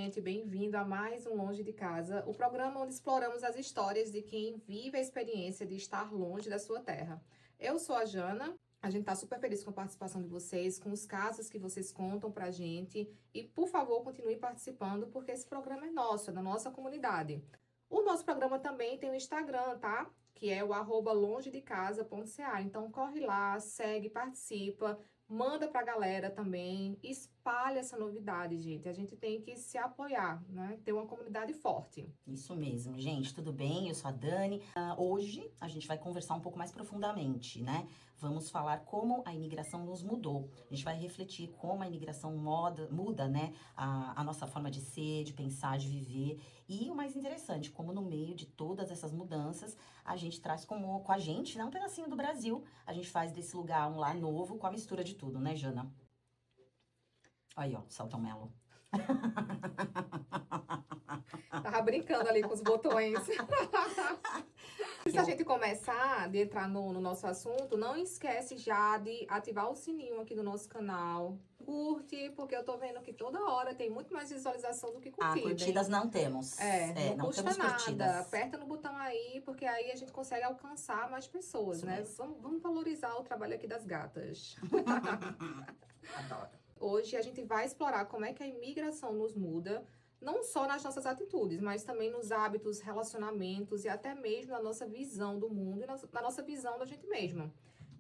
gente, bem-vindo a mais um Longe de Casa, o programa onde exploramos as histórias de quem vive a experiência de estar longe da sua terra. Eu sou a Jana, a gente tá super feliz com a participação de vocês, com os casos que vocês contam pra gente e, por favor, continue participando porque esse programa é nosso, é da nossa comunidade. O nosso programa também tem o Instagram, tá? Que é o @longedecasa.ca. Então corre lá, segue, participa, manda pra galera também, espalha essa novidade, gente. A gente tem que se apoiar, né? Ter uma comunidade forte. Isso mesmo, gente, tudo bem? Eu sou a Dani. Hoje a gente vai conversar um pouco mais profundamente, né? Vamos falar como a imigração nos mudou. A gente vai refletir como a imigração muda, né? A nossa forma de ser, de pensar, de viver. E o mais interessante, como no meio de todas essas mudanças, a gente traz com a gente, né? Um pedacinho do Brasil. A gente faz desse lugar um lar novo com a mistura de tudo, né, Jana? Aí, ó, Celton Mello. Tava brincando ali com os botões. Se a gente começar a entrar no nosso assunto, não esquece já de ativar o sininho aqui do nosso canal. Curte, porque eu tô vendo que toda hora tem muito mais visualização do que curtida. Curtidas não temos. Não custa temos nada. curtidas. Aperta no botão aí, porque aí a gente consegue alcançar mais pessoas, Isso né? mesmo. Vamos valorizar o trabalho aqui das gatas. Adoro. Hoje a gente vai explorar como é que a imigração nos muda, não só nas nossas atitudes, mas também nos hábitos, relacionamentos e até mesmo na nossa visão do mundo e na nossa visão da gente mesma.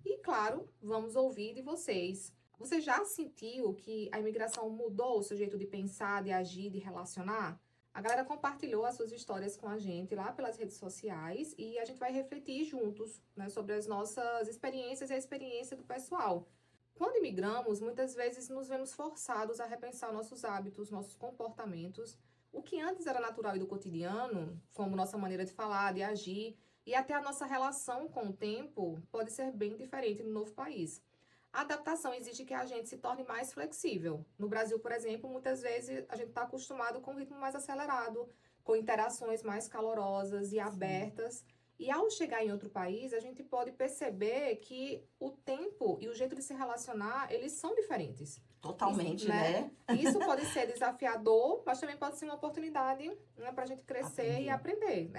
E, claro, vamos ouvir de vocês. Você já sentiu que a imigração mudou o seu jeito de pensar, de agir, de relacionar? A galera compartilhou as suas histórias com a gente lá pelas redes sociais e a gente vai refletir juntos, né, sobre as nossas experiências e a experiência do pessoal. Quando imigramos, muitas vezes nos vemos forçados a repensar nossos hábitos, nossos comportamentos. O que antes era natural e do cotidiano, como nossa maneira de falar, de agir, e até a nossa relação com o tempo, pode ser bem diferente no novo país. A adaptação exige que a gente se torne mais flexível. No Brasil, por exemplo, muitas vezes a gente está acostumado com um ritmo mais acelerado, com interações mais calorosas e abertas. E ao chegar em outro país, a gente pode perceber que o tempo e o jeito de se relacionar, eles são diferentes. Totalmente, Isso, né? Isso pode ser desafiador, mas também pode ser uma oportunidade, né, pra gente crescer e aprender.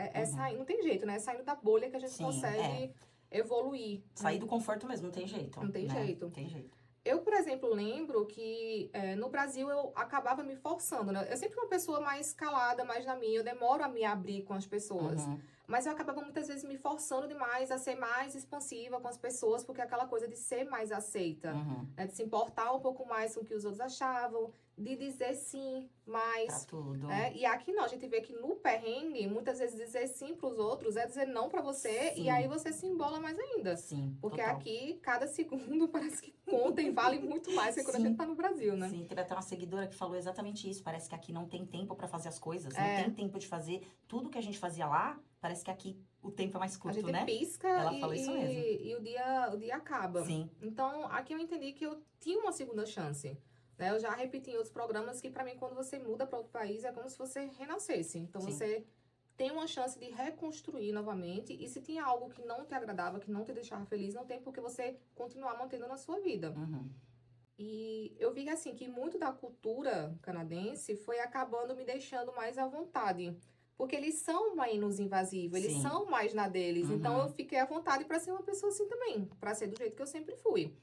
Não tem jeito, né? É saindo da bolha que a gente consegue evoluir. Sair do conforto mesmo, não tem jeito. Não tem jeito. Não tem jeito. Eu, por exemplo, lembro que no Brasil eu acabava me forçando, né? Eu sempre fui uma pessoa mais calada, mais na minha, eu demoro a me abrir com as pessoas. Mas eu acabava muitas vezes me forçando demais a ser mais expansiva com as pessoas, porque aquela coisa de ser mais aceita, né? De se importar um pouco mais com o que os outros achavam, de dizer sim mais. Pra tudo. E aqui não, a gente vê que no perrengue, muitas vezes dizer sim pros outros é dizer não pra você, Sim. e aí você se embola mais ainda. Sim, Porque total. aqui, cada segundo parece que conta e vale muito mais que quando a gente tá no Brasil, né? Sim, teve até uma seguidora que falou exatamente isso. Parece que aqui não tem tempo pra fazer as coisas. Não tem tempo de fazer tudo que a gente fazia lá. Parece que aqui o tempo é mais curto, né? A gente pisca Ela falou isso mesmo. E o dia acaba. Sim. Então, aqui eu entendi que eu tinha uma segunda chance. Né? Eu já repeti em outros programas que, pra mim, quando você muda pra outro país, é como se você renascesse. Então, Sim. você tem uma chance de reconstruir novamente. E se tinha algo que não te agradava, que não te deixava feliz, não tem por que você continuar mantendo na sua vida. E eu vi, assim, que muito da cultura canadense foi acabando me deixando mais à vontade. Porque eles são menos invasivos, eles Sim. são mais na deles. Então, eu fiquei à vontade pra ser uma pessoa assim também. Pra ser do jeito que eu sempre fui.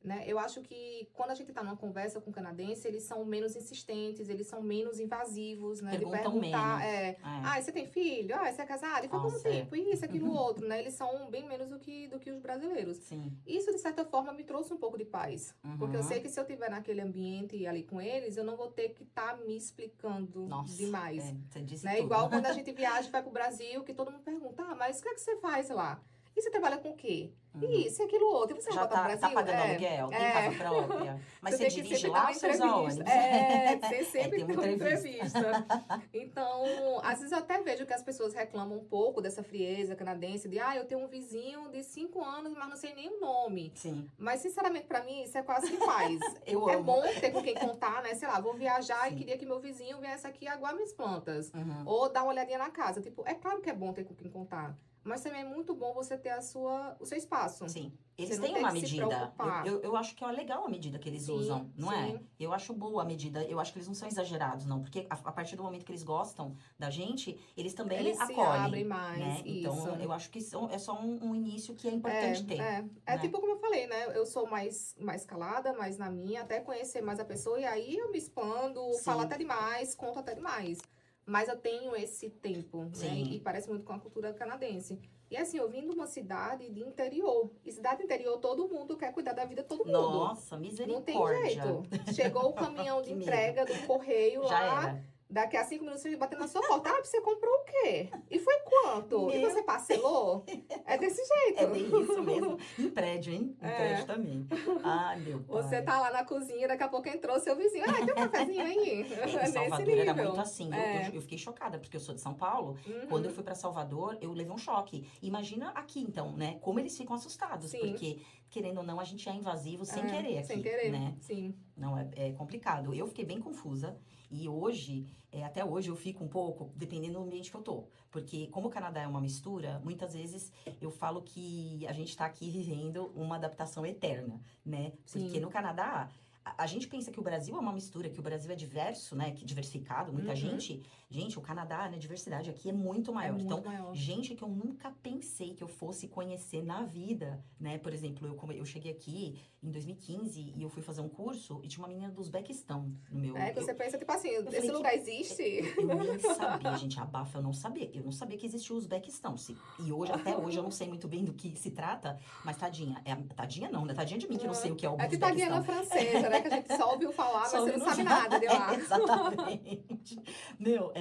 Né? Eu acho que quando a gente tá numa conversa com canadense, eles são menos insistentes, eles são menos invasivos, né? Perguntam de perguntar, menos. você tem filho? Você é casado? E foi quanto Nossa, tempo? Isso, aquilo, outro, né? Eles são bem menos do que os brasileiros. Sim. Isso, de certa forma, me trouxe um pouco de paz. Porque eu sei que se eu estiver naquele ambiente ali com eles, eu não vou ter que estar me explicando demais. Você disse Né? tudo. Igual quando a gente viaja e vai pro Brasil, que todo mundo pergunta, mas o que é que você faz lá? E você trabalha com o quê? Isso e aquilo outro. E você Já vai voltar pro Brasil? tá pagando aluguel, tem casa própria. Mas você tem que dirige sempre lá dar ou uma você usa entrevista. ônibus? Você sempre tem tem uma uma entrevista. Então, às vezes eu até vejo que as pessoas reclamam um pouco dessa frieza canadense, de, eu tenho um vizinho de 5 anos, mas não sei nem o nome. Sim. Mas, sinceramente, pra mim, isso é quase que paz. Eu é amo. bom ter com quem contar, né? Sei lá, vou viajar e queria que meu vizinho viesse aqui aguar minhas plantas. Ou dar uma olhadinha na casa. Tipo, é claro que é bom ter com quem contar. mas também é muito bom você ter o seu espaço. Sim. Você Eles não têm tem uma que se medida. preocupar. Eu acho que é legal a medida que eles Sim, usam, não é? sim. Eu acho boa a medida. Eu acho que eles não são exagerados, não. Porque a partir do momento que eles gostam da gente, eles também Eles se abrem acolhem, mais, né? isso. Então, eu acho que é só um início que é importante ter, É né? tipo como eu falei, né? Eu sou mais calada, mais na minha, até conhecer mais a pessoa, e aí eu me expando, falo Sim, até demais, conto até demais. Mas eu tenho esse tempo, né? E sim. parece muito com a cultura canadense. E assim, eu vim de uma cidade de interior. E cidade interior, todo mundo quer cuidar da vida de todo mundo. Nossa, Não tem misericórdia. jeito. Chegou o caminhão de Que medo. entrega do correio Já lá. era. Daqui a 5 minutos você batendo na sua porta. Ah, você comprou o quê? E foi quanto? E você Meu, parcelou? É desse é jeito. bem isso mesmo. Em prédio, hein? Em prédio É. também. Ai, meu Você pai. tá lá na cozinha, daqui a pouco entrou seu vizinho. Ah, tem um cafezinho aí? Em É nesse Salvador era muito nível. assim. É. Eu fiquei chocada, porque eu sou de São Paulo. Quando eu Uhum. fui pra Salvador, eu levei um choque. Imagina aqui, então, né? Como eles ficam assustados. Sim. Porque, querendo ou não, a gente é invasivo sem querer Sem aqui, querer. né? Sim. Não, é complicado. Eu fiquei bem confusa. E hoje, até hoje, eu fico um pouco, dependendo do ambiente que eu tô. Porque, como o Canadá é uma mistura, muitas vezes eu falo que a gente tá aqui vivendo uma adaptação eterna, né? Porque Sim. no Canadá, a gente pensa que o Brasil é uma mistura, que o Brasil é diverso, né? Que diversificado, muita Uhum. gente. Gente, o Canadá, né? Diversidade aqui é muito É maior. Então, muito maior. gente que eu nunca pensei que eu fosse conhecer na vida, né? Por exemplo, eu cheguei aqui em 2015 e eu fui fazer um curso e tinha uma menina do Uzbequistão no meu. É que você pensa, tipo assim, Eu esse falei lugar existe? eu nem sabia, gente, abafa, eu não sabia. Eu não sabia que existia o Uzbequistão. E hoje, até hoje, eu não sei muito bem do que se trata, mas tadinha. Tadinha não, né? Tadinha de mim que não sei o que é o É tipo a Guiana Uzbequistão. Francesa, né? Que a gente só ouviu falar, mas Só você não ouvindo sabe falar. nada de lá. Exatamente. Meu,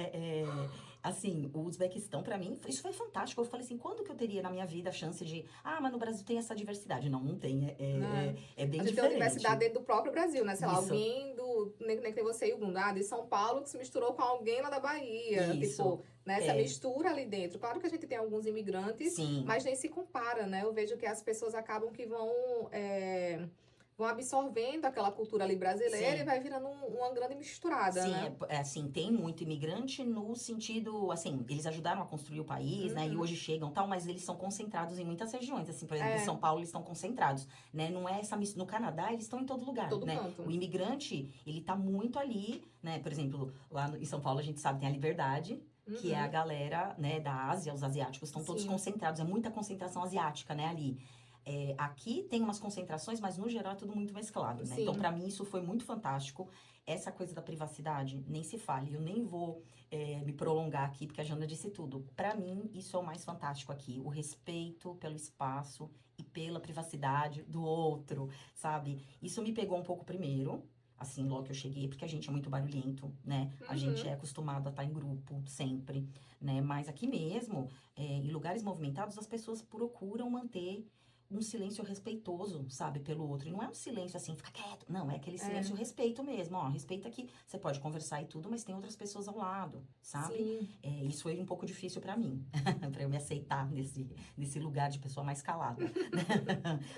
assim, o Uzbequistão, pra mim, isso foi fantástico. Eu falei assim, quando que eu teria na minha vida a chance de... Ah, mas no Brasil tem essa diversidade. Não, não tem. Né? É bem A gente tem uma diferente. diversidade dentro do próprio Brasil, né? Sei lá, Isso, alguém nem que você e o Gundá, de São Paulo, que se misturou com alguém lá da Bahia. isso. Tipo, né? Essa É, mistura ali dentro. Claro que a gente tem alguns imigrantes, sim. mas nem se compara, né? Eu vejo que as pessoas acabam que vão absorvendo aquela cultura ali brasileira Sim. e vai virando uma grande misturada, Sim, né? assim, tem muito imigrante no sentido, assim, eles ajudaram a construir o país, né, e Uhum. hoje chegam tal, mas eles são concentrados em muitas regiões, assim, por exemplo, em É, São Paulo eles estão concentrados, né, não é no Canadá eles estão em todo lugar, todo né, canto. o imigrante, ele tá muito ali, né, por exemplo, lá em São Paulo a gente sabe, tem a Liberdade, que é a Uhum. galera, né, da Ásia, os asiáticos estão todos Sim. concentrados, é muita concentração asiática, né, ali. Aqui tem umas concentrações, mas no geral é tudo muito mesclado, né? Então, Sim. pra mim, isso foi muito fantástico. Essa coisa da privacidade, nem se fale. Eu nem vou me prolongar aqui, porque a Jana disse tudo. Pra mim, isso é o mais fantástico aqui. O respeito pelo espaço e pela privacidade do outro, sabe? Isso me pegou um pouco primeiro, assim, logo que eu cheguei, porque a gente é muito barulhento, né? A gente Uhum. é acostumado a estar em grupo, sempre, né? Mas aqui mesmo, em lugares movimentados, as pessoas procuram manter um silêncio respeitoso, sabe, pelo outro. E não é um silêncio assim, fica quieto. Não, é aquele silêncio respeito mesmo, ó. Respeita que você pode conversar e tudo, mas tem outras pessoas ao lado, sabe? Sim. Isso foi um pouco difícil pra mim, pra eu me aceitar nesse lugar de pessoa mais calada.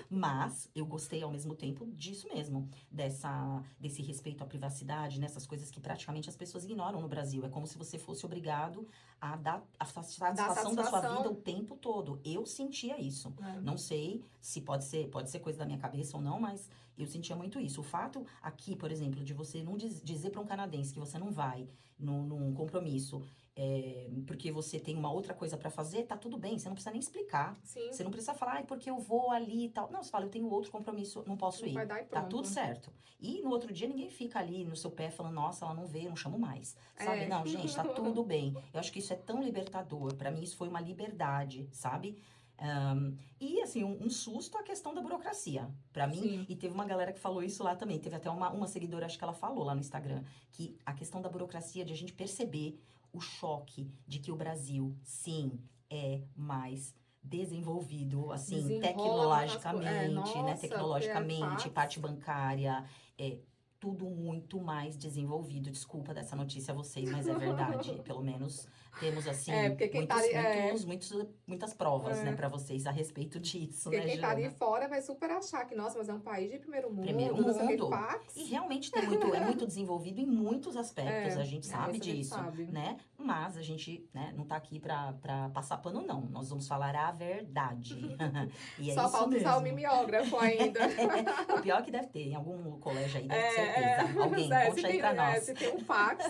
Mas eu gostei ao mesmo tempo disso mesmo, desse respeito à privacidade, nessas coisas que praticamente as pessoas ignoram no Brasil. É como se você fosse obrigado a dar a satisfação da sua vida o tempo todo. Eu sentia isso. É. Não sei se pode ser coisa da minha cabeça ou não, mas eu sentia muito isso. O fato aqui, por exemplo, de você não dizer para um canadense que você não vai num compromisso, porque você tem uma outra coisa para fazer, tá tudo bem, você não precisa nem explicar. Sim. Você não precisa falar, ai, porque eu vou ali e tal. Não, você fala, eu tenho outro compromisso, não posso ir. Vai dar e Tá pronto. tudo certo. E no outro dia ninguém fica ali no seu pé falando, nossa, ela não veio, não chamo mais. Sabe? É. Não, gente, tá tudo bem. Eu acho que isso é tão libertador. Pra mim, isso foi uma liberdade, sabe? E assim, um susto a questão da burocracia. Pra mim, Sim. e teve uma galera que falou isso lá também. Teve até uma seguidora, acho que ela falou lá no Instagram, que a questão da burocracia, de a gente perceber o choque de que o Brasil, sim, é mais desenvolvido, assim, Desenrola tecnologicamente, nossa, né? porque Tecnologicamente, fax. parte bancária. tudo muito mais desenvolvido. Desculpa dessa notícia a vocês, mas é verdade. Pelo menos temos, assim, Porque quem tá ali, muitas provas, né, para vocês a respeito disso, porque né, quem tá de Jana? fora vai super achar que, nossa, mas é um país de primeiro mundo, Primeiro não sei o que, mundo. fax. E realmente é muito desenvolvido em muitos aspectos, a gente sabe isso a gente disso, sabe. né? Mas a gente, né, não tá aqui pra passar pano, não. Nós vamos falar a verdade. E é Só isso falta usar o mesmo. mimeógrafo ainda. O pior é que deve ter, em algum colégio aí, deve ter certeza. Alguém, conte aí pra nós. Se tem um fax.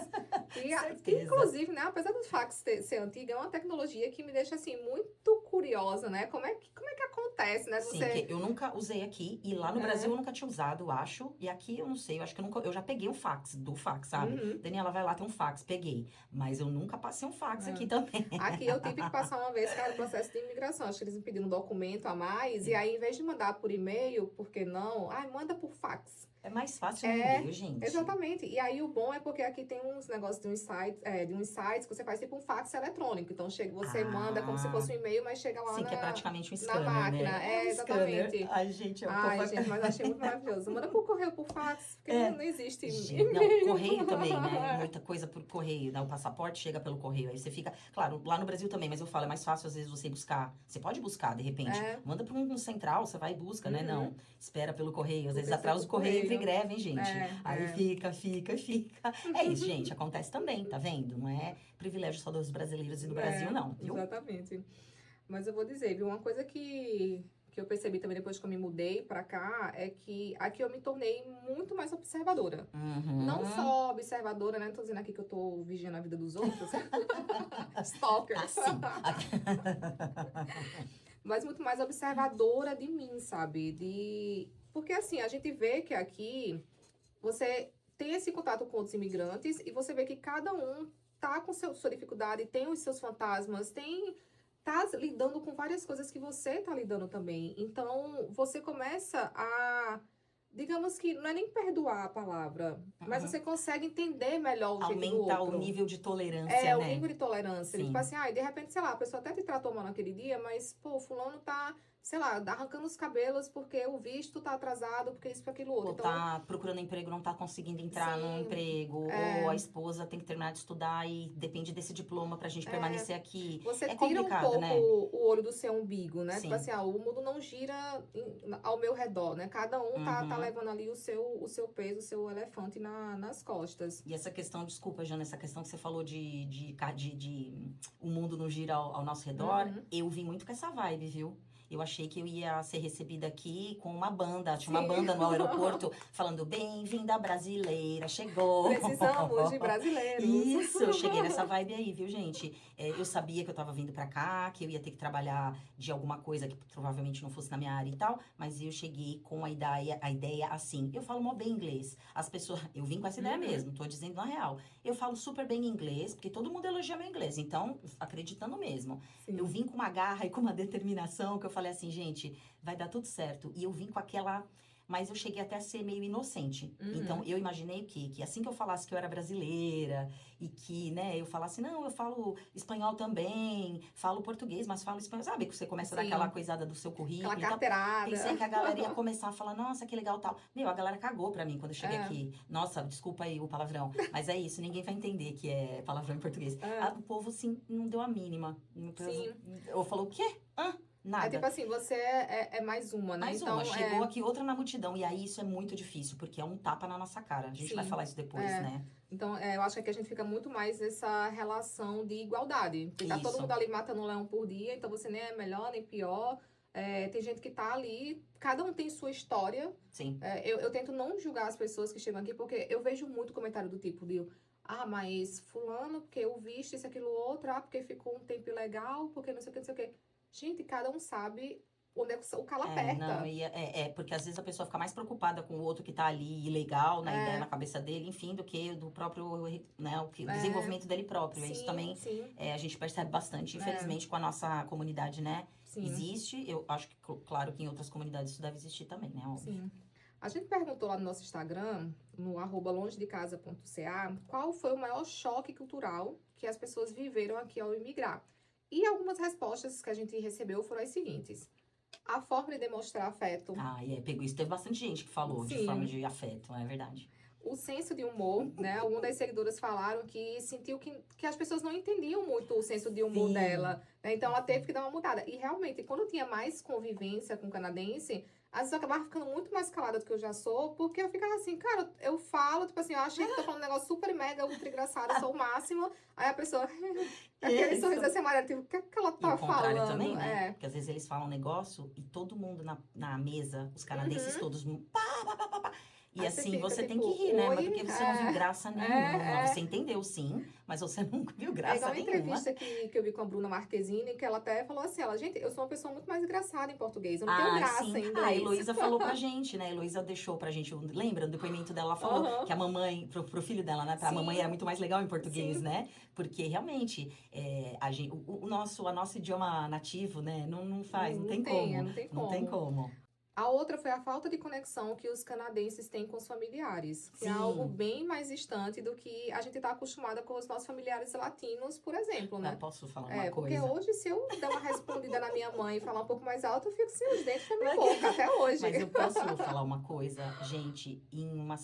Que Certeza. inclusive, né, apesar do fax ser antigo, é uma tecnologia que me deixa, assim, muito curiosa, né? Como é que acontece, né? Sim, que eu nunca usei aqui, e lá no Brasil eu nunca tinha usado, eu acho. E aqui eu não sei, eu acho que eu já peguei o fax, do fax, sabe? Daniela, vai lá, tem um fax, peguei. Mas eu nunca passei um fax aqui também. Aqui eu tive que passar uma vez, cara, o processo de imigração. Acho que eles me pediram um documento a mais. E aí, em vez de mandar por e-mail, por que não? Ai, manda por fax. É mais fácil no e-mail, gente. Exatamente. E aí, o bom é porque aqui tem uns negócios de uns sites que você faz tipo um fax eletrônico. Então, você manda como se fosse um e-mail, mas chega lá Sim, que é praticamente um na scanner, máquina. né? Exatamente. Scanner. Ai, gente, mas eu achei muito maravilhoso. Manda por correio, por fax, porque não existe. Não, correio também, né? Muita coisa por correio, né? O passaporte chega pelo correio. Aí você fica. Claro, lá no Brasil também, mas eu falo, é mais fácil às vezes você buscar. Você pode buscar, de repente. Manda para um central, você vai e busca, né? Não. Espera pelo correio. Às vezes atrasa o correio entra em greve, hein, gente? Aí fica. É isso, gente. Acontece também, tá vendo? Não é privilégio só dos brasileiros e do Brasil, não. Viu? Exatamente. Mas eu vou dizer, viu? Uma coisa que eu percebi também depois que eu me mudei pra cá é que aqui eu me tornei muito mais observadora. Não só observadora, né? Tô dizendo aqui que eu tô vigiando a vida dos outros. Stalker. Assim. Mas muito mais observadora de mim, sabe? Porque assim, a gente vê que aqui você tem esse contato com outros imigrantes e você vê que cada um tá com sua dificuldade, tem os seus fantasmas, tá lidando com várias coisas que você tá lidando também. Então, você começa a, digamos que, não é nem perdoar a palavra, mas você consegue entender melhor o jeito do outro. Aumentar o nível de tolerância, né? O nível de tolerância. Sim. Tipo assim, de repente, sei lá, a pessoa até te tratou mal naquele dia, mas, pô, fulano tá, sei lá, arrancando os cabelos porque o visto tá atrasado, porque isso, porque aquilo outro. Ou Então, tá procurando emprego, não tá conseguindo entrar no emprego. Ou a esposa tem que terminar de estudar e depende desse diploma pra gente permanecer aqui. Você tira complicado, um pouco né? o olho do seu umbigo, né? Sim. Tipo assim, o mundo não gira ao meu redor, né? Cada um tá levando ali o seu peso, o seu elefante nas costas. E essa questão, desculpa, Jana, essa questão que você falou de o mundo não gira ao nosso redor, eu vim muito com essa vibe, viu? Eu achei que eu ia ser recebida aqui com uma banda. Tinha uma banda no aeroporto falando, bem-vinda brasileira, chegou. Precisamos de brasileiros. Isso, eu cheguei nessa vibe aí, viu, gente? Eu sabia que eu tava vindo pra cá, que eu ia ter que trabalhar de alguma coisa que provavelmente não fosse na minha área e tal, mas eu cheguei com a ideia assim. Eu falo mó bem inglês. As pessoas, eu vim com essa ideia mesmo, tô dizendo na real. Eu falo super bem inglês, porque todo mundo elogia meu inglês, então, acreditando mesmo. Sim. Eu vim com uma garra e com uma determinação que eu falei assim, gente, vai dar tudo certo. E eu vim com aquela... Mas eu cheguei até a ser meio inocente. Então, eu imaginei o quê? Que assim que eu falasse que eu era brasileira e que, né, eu falasse, não, eu falo espanhol também, falo português, mas falo espanhol. Sabe que você começa a dar aquela coisada do seu currículo. Aquela carteirada. Pensei que a galera ia começar a falar, nossa, que legal tal. Meu, a galera cagou pra mim quando eu cheguei aqui. Nossa, desculpa aí o palavrão. Mas é isso, ninguém vai entender que é palavrão em português. O povo, assim, não deu a mínima. Sim. Eu falou, o quê? Nada. É tipo assim, você é mais uma, né? Mais então, uma, chegou aqui outra na multidão. E aí isso é muito difícil, porque é um tapa na nossa cara. A gente vai falar isso depois, né? Então, eu acho que aqui a gente fica muito mais nessa relação de igualdade. Porque tá todo mundo ali matando um leão por dia, então você nem é melhor, nem pior. Tem gente que tá ali, cada um tem sua história. Sim. Eu tento não julgar as pessoas que chegam aqui, porque eu vejo muito comentário do tipo de... mas fulano, porque eu visto isso, aquilo, outro. Porque ficou um tempo ilegal, porque não sei o que, não sei o que. Gente, cada um sabe onde é que o calo aperta. Não, porque às vezes a pessoa fica mais preocupada com o outro que tá ali ilegal, na ideia, na cabeça dele, enfim, do que do próprio, né, o desenvolvimento dele próprio. Isso também a gente percebe bastante, infelizmente, com a nossa comunidade, né? Sim. Existe, eu acho que, claro, que em outras comunidades isso deve existir também, né? Óbvio. Sim. A gente perguntou lá no nosso Instagram, no @longedecasa.ca, qual foi o maior choque cultural que as pessoas viveram aqui ao imigrar. E algumas respostas que a gente recebeu foram as seguintes. A forma de demonstrar afeto. Pegou isso. Teve bastante gente que falou de forma de afeto, é verdade. o senso de humor, né? Algumas das seguidoras falaram que sentiu que as pessoas não entendiam muito o senso de humor Sim. dela, né? Então ela teve que dar uma mudada. E realmente, quando eu tinha mais convivência com o canadense, às vezes eu acabava ficando muito mais calada do que eu já sou, porque eu ficava assim, cara, eu falo, tipo assim, eu achei que tô falando um negócio super mega, ultra engraçado, sou o máximo. Aí a pessoa, aquele Isso. sorriso assim amarelo, tipo, o que é que ela E o tá contrário falando? também, né? É. Porque às vezes eles falam um negócio e todo mundo na mesa, os canadenses Uhum. todos, pá, pá, pá, pá, pá. E Aí você assim, fica, você tem tipo, que rir, né? Mas oi, porque você não viu graça nenhuma. é. Você entendeu sim, mas você nunca viu É graça igual uma nenhuma. entrevista que eu vi com a Bruna Marquezine, que ela até falou assim, gente, eu sou uma pessoa muito mais engraçada em português, eu não tenho Ah, graça sim. em A inglês. Heloísa falou pra gente, né? A Heloísa deixou pra gente, lembra no depoimento dela? Ela falou Aham. que a mamãe, pro filho dela, né? Pra Sim. mamãe era muito mais legal em português, Sim. né? Porque realmente, o nosso idioma nativo, né? Não faz, não tem como. Não tem Não tem como. como. A outra foi a falta de conexão que os canadenses têm com os familiares, que é algo Sim. bem mais distante do que a gente está acostumada com os nossos familiares latinos, por exemplo, Eu né? posso falar uma Porque coisa? hoje, se eu der uma respondida na minha mãe e falar um pouco mais alto, eu fico sem os dentes na minha boca, até hoje. Mas eu posso falar uma coisa, gente, em um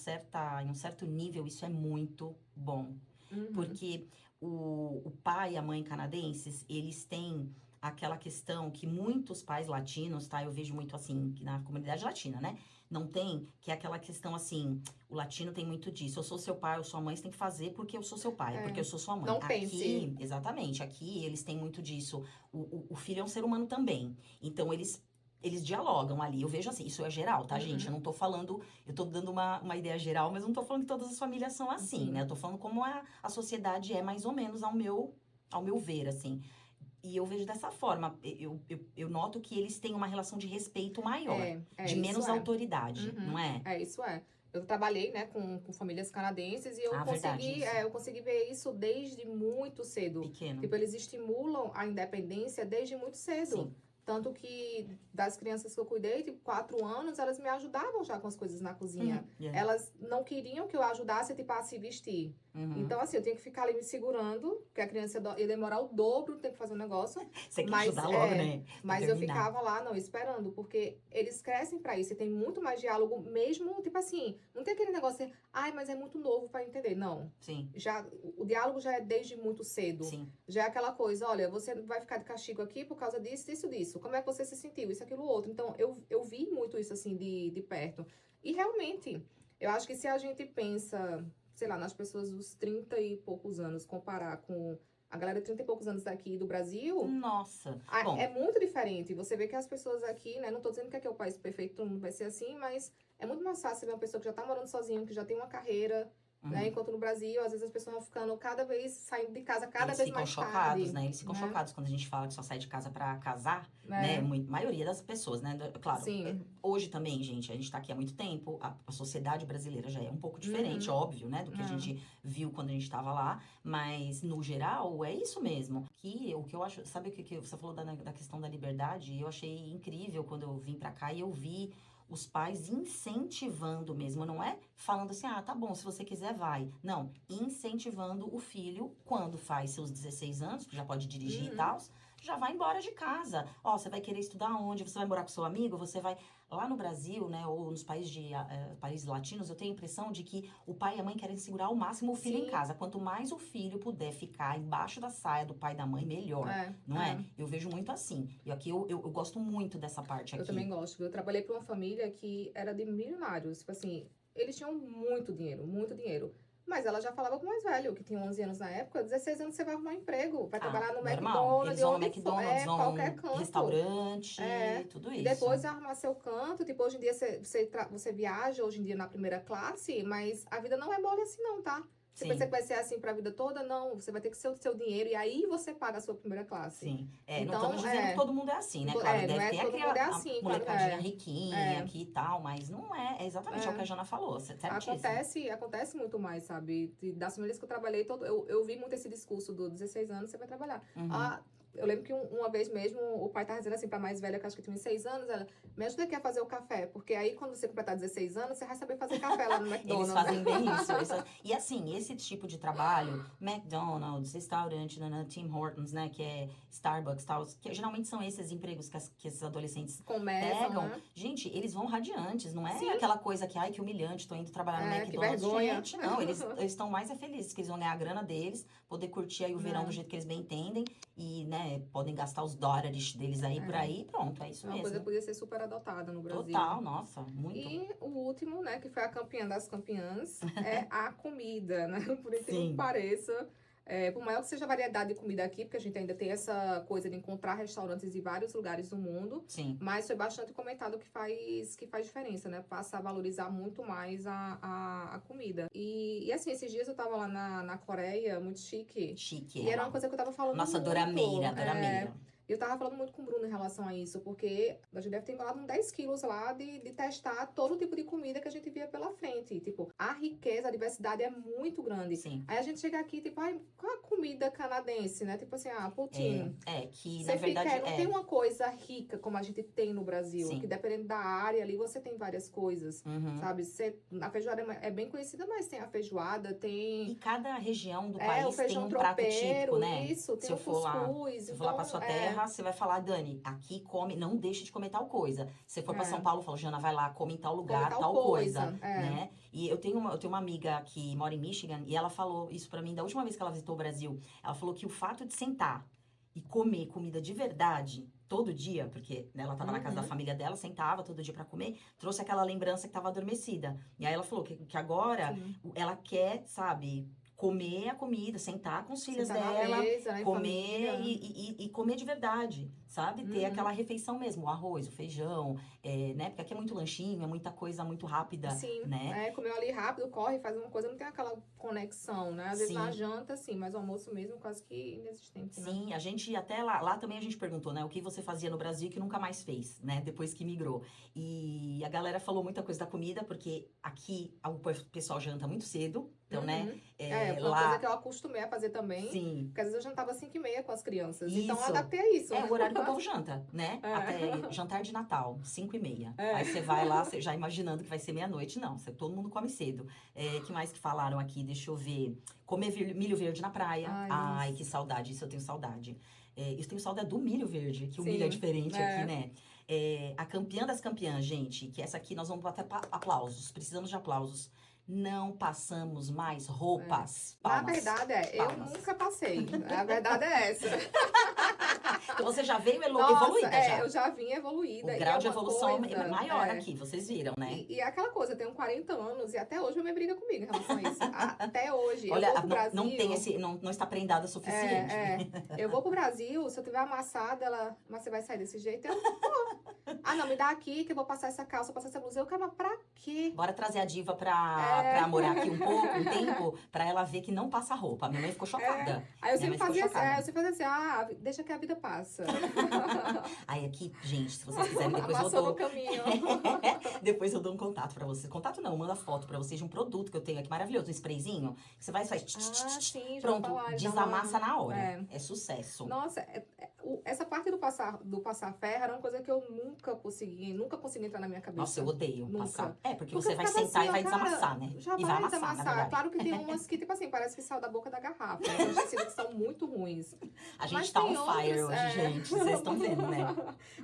certo nível, isso é muito bom. Uhum. Porque o pai e a mãe canadenses, eles têm aquela questão que muitos pais latinos, tá? Eu vejo muito assim, na comunidade latina, né? Não tem, que é aquela questão assim, o latino tem muito disso. Eu sou seu pai, eu sou sua mãe, você tem que fazer porque eu sou seu pai, porque eu sou sua mãe. Não Aqui, pense. exatamente, aqui eles têm muito disso. O filho é um ser humano também. Então, eles dialogam ali. Eu vejo assim, isso é geral, tá, gente? Eu não tô falando, eu tô dando uma ideia geral, mas eu não tô falando que todas as famílias são assim, né? Eu tô falando como a sociedade é mais ou menos ao meu ver, assim. E eu vejo dessa forma. Eu noto que eles têm uma relação de respeito maior, de Isso menos é. autoridade, não é? Isso é. Eu trabalhei, né, com famílias canadenses e eu Verdade, isso. eu consegui ver isso desde muito cedo. Pequeno. Tipo, eles estimulam a independência desde muito cedo. Sim. Tanto que das crianças que eu cuidei, tipo, 4 anos, elas me ajudavam já com as coisas na cozinha. Yeah. Elas não queriam que eu ajudasse, tipo, a se vestir. Então, assim, eu tinha que ficar ali me segurando, porque a criança ia demorar o dobro do tempo pra fazer um negócio. Você quer ajudar logo, né? Mas eu ficava lá, não, esperando, porque eles crescem pra isso e tem muito mais diálogo, mesmo, tipo assim, não tem aquele negócio assim, mas é muito novo pra entender. Não. Sim. O diálogo já é desde muito cedo. Sim. Já é aquela coisa, olha, você vai ficar de castigo aqui por causa disso, disso. Como é que você se sentiu? Isso, aquilo, outro. Então, eu vi muito isso, assim, de perto. E, realmente, eu acho que se a gente pensa, sei lá, nas pessoas dos 30 e poucos anos, comparar com a galera de 30 e poucos anos daqui do Brasil... Nossa! É muito diferente. Você vê que as pessoas aqui, né? Não tô dizendo que aqui é o país perfeito, todo mundo vai ser assim, mas é muito mais fácil você ver uma pessoa que já tá morando sozinho, que já tem uma carreira... Né? Enquanto no Brasil, às vezes as pessoas vão ficando cada vez, saindo de casa cada vez mais tarde. Eles ficam chocados, né? Eles ficam chocados quando a gente fala que só sai de casa pra casar, né? Maioria das pessoas, né? Claro, Sim. Hoje também, gente, a gente tá aqui há muito tempo, a sociedade brasileira já é um pouco diferente, óbvio, né? Do que a gente viu quando a gente tava lá, mas no geral, é isso mesmo. O que eu acho, sabe o que você falou da questão da liberdade? Eu achei incrível quando eu vim pra cá e eu vi os pais incentivando mesmo, não é falando assim, tá bom, se você quiser, vai. Não, incentivando o filho, quando faz seus 16 anos, que já pode dirigir e tal, já vai embora de casa. Você vai querer estudar onde? Você vai morar com seu amigo? Você vai... Lá no Brasil, né, ou nos países latinos, eu tenho a impressão de que o pai e a mãe querem segurar ao máximo o filho em casa. Quanto mais o filho puder ficar embaixo da saia do pai e da mãe, melhor. Não é? Eu vejo muito assim. E aqui eu gosto muito dessa parte aqui. Eu também gosto. Eu trabalhei para uma família que era de milionários. Tipo assim, eles tinham muito dinheiro, muito dinheiro. Mas ela já falava com o mais velho, que tinha 11 anos na época, 16 anos você vai arrumar um emprego, vai trabalhar no McDonald's, eles vão no McDonald's, vão qualquer canto. Restaurante, tudo isso. E depois arrumar seu canto, tipo, hoje em dia você viaja, hoje em dia na primeira classe, mas a vida não é mole assim não, tá? Você pensa que vai ser assim pra vida toda? Não, você vai ter que ser o seu dinheiro e aí você paga a sua primeira classe. Sim. Então, não estamos dizendo que todo mundo é assim, né? Claro, deve ter todo mundo é assim, molecadinha riquinha aqui e tal, mas não é. É exatamente o que a Jana falou, certíssimo. Acontece muito mais, sabe? Das famílias que eu trabalhei, eu vi muito esse discurso do 16 anos, você vai trabalhar. Eu lembro que uma vez mesmo, o pai tava dizendo assim pra mais velha, que acho que tinha uns 6 anos, ela, me ajuda aqui a fazer o café, porque aí quando você completar 16 anos, você vai saber fazer café lá no McDonald's. Eles fazem bem isso. E assim, esse tipo de trabalho, McDonald's, restaurante, Tim Hortons, né, que é Starbucks, tal, que geralmente são esses empregos que esses adolescentes Começam, pegam. né? Gente, eles vão radiantes, não é Sim. aquela coisa que, ai, que humilhante, tô indo trabalhar no Que McDonald's. vergonha. Gente, não, eles estão mais felizes, que eles vão ganhar a grana deles, poder curtir aí o verão do jeito que eles bem entendem e, né, podem gastar os dólares deles aí por aí, pronto, é isso Uma mesmo. coisa que podia ser super adotada no Brasil. Total, nossa, muito. E o último, né, que foi a campeã das campeãs, é a comida, né? Por incrível que pareça. Por maior que seja a variedade de comida aqui, porque a gente ainda tem essa coisa de encontrar restaurantes em vários lugares do mundo. Sim. Mas foi bastante comentado que faz diferença, né? Passa a valorizar muito mais a comida. E assim, esses dias eu tava lá na Coreia, muito chique. Chique. E era uma coisa que eu tava falando Nossa, muito. dorameira. Eu tava falando muito com o Bruno em relação a isso, porque a gente deve ter embalado uns 10 quilos lá de testar todo tipo de comida que a gente via pela frente. Tipo, a riqueza, a diversidade é muito grande. Sim. Aí a gente chega aqui, tipo, ai, qual a comida canadense, né? Tipo assim, poutine. Que Você na verdade não tem uma coisa rica como a gente tem no Brasil. Sim. Que dependendo da área ali, você tem várias coisas, sabe? A feijoada é bem conhecida, mas tem a feijoada, tem... E cada região do país tem um tropeiro, prato típico, né? Isso, tem se eu for cuscuz. Se eu for lá pra sua terra, você vai falar, Dani, aqui come, não deixe de comer tal coisa. Se for pra São Paulo, fala, Jana, vai lá, come em tal lugar, tal coisa, né? E eu tenho uma amiga que mora em Michigan, e ela falou isso pra mim da última vez que ela visitou o Brasil. Ela falou que o fato de sentar e comer comida de verdade todo dia, porque né, ela estava na casa da família dela, sentava todo dia para comer, trouxe aquela lembrança que estava adormecida. E aí ela falou que agora ela quer, sabe, comer a comida, sentar com os filhos dela, mesa, comer e comer de verdade, sabe? Ter aquela refeição mesmo, o arroz, o feijão, né? Porque aqui é muito lanchinho, é muita coisa muito rápida, né? Comeu ali rápido, corre, faz uma coisa, não tem aquela conexão, né? Às vezes na janta, sim, mas o almoço mesmo quase que inexistente, né? Sim, a gente até lá também a gente perguntou, né? O que você fazia no Brasil que nunca mais fez, né? Depois que migrou. E a galera falou muita coisa da comida, porque aqui o pessoal janta muito cedo, então, né? Foi uma coisa que eu acostumei a fazer também. Sim. Porque às vezes eu jantava 5h30 com as crianças. Isso. Então eu adaptei a isso. É o horário que o povo janta, né? Até jantar de Natal, 5h30. Aí você vai lá, você já imaginando que vai ser meia-noite. Não, todo mundo come cedo. Que mais que falaram aqui? Deixa eu ver. Comer milho verde na praia. Ai, que saudade. Isso eu tenho saudade. Eu tenho saudade do milho verde, que o milho é diferente aqui, né? A campeã das campeãs, gente, que essa aqui nós vamos até aplausos. Precisamos de aplausos. Não passamos mais roupas. Na verdade, eu nunca passei. A verdade é essa. Então você já veio evoluída já. Eu já vim evoluída. O grau de evolução é maior aqui, vocês viram, né? E é aquela coisa, eu tenho 40 anos e até hoje minha mãe briga comigo em relação a isso. Até hoje. Olha, eu vou pro Brasil, não tem não está prendada o suficiente. Eu vou pro Brasil, se eu tiver amassada, mas você vai sair desse jeito? Eu não, me dá aqui que eu vou passar essa calça, passar essa blusa. Eu quero, mas pra quê? Bora trazer a diva pra morar aqui um tempo, pra ela ver que não passa roupa. Minha mãe ficou chocada. Aí eu sempre fazia assim, deixa que a vida passa. Aí aqui, gente, se vocês quiserem, depois eu dou... no caminho. Depois eu dou um contato pra vocês. Contato não, manda foto pra vocês de um produto que eu tenho aqui maravilhoso, um sprayzinho. Que você vai e faz... Sim, pronto, desamassa na hora. É sucesso. Nossa, essa parte do passar ferro era uma coisa que eu nunca consegui entrar na minha cabeça. Nossa, eu odeio passar. Porque você vai sentar assim, e vai desamassar, né? Já e vai amassar, desamassar. Claro que tem umas que, tipo assim, parece que saiu da boca da garrafa. Né? Os tecidos são muito ruins. A gente tá on fire hoje, gente. Vocês estão vendo, né?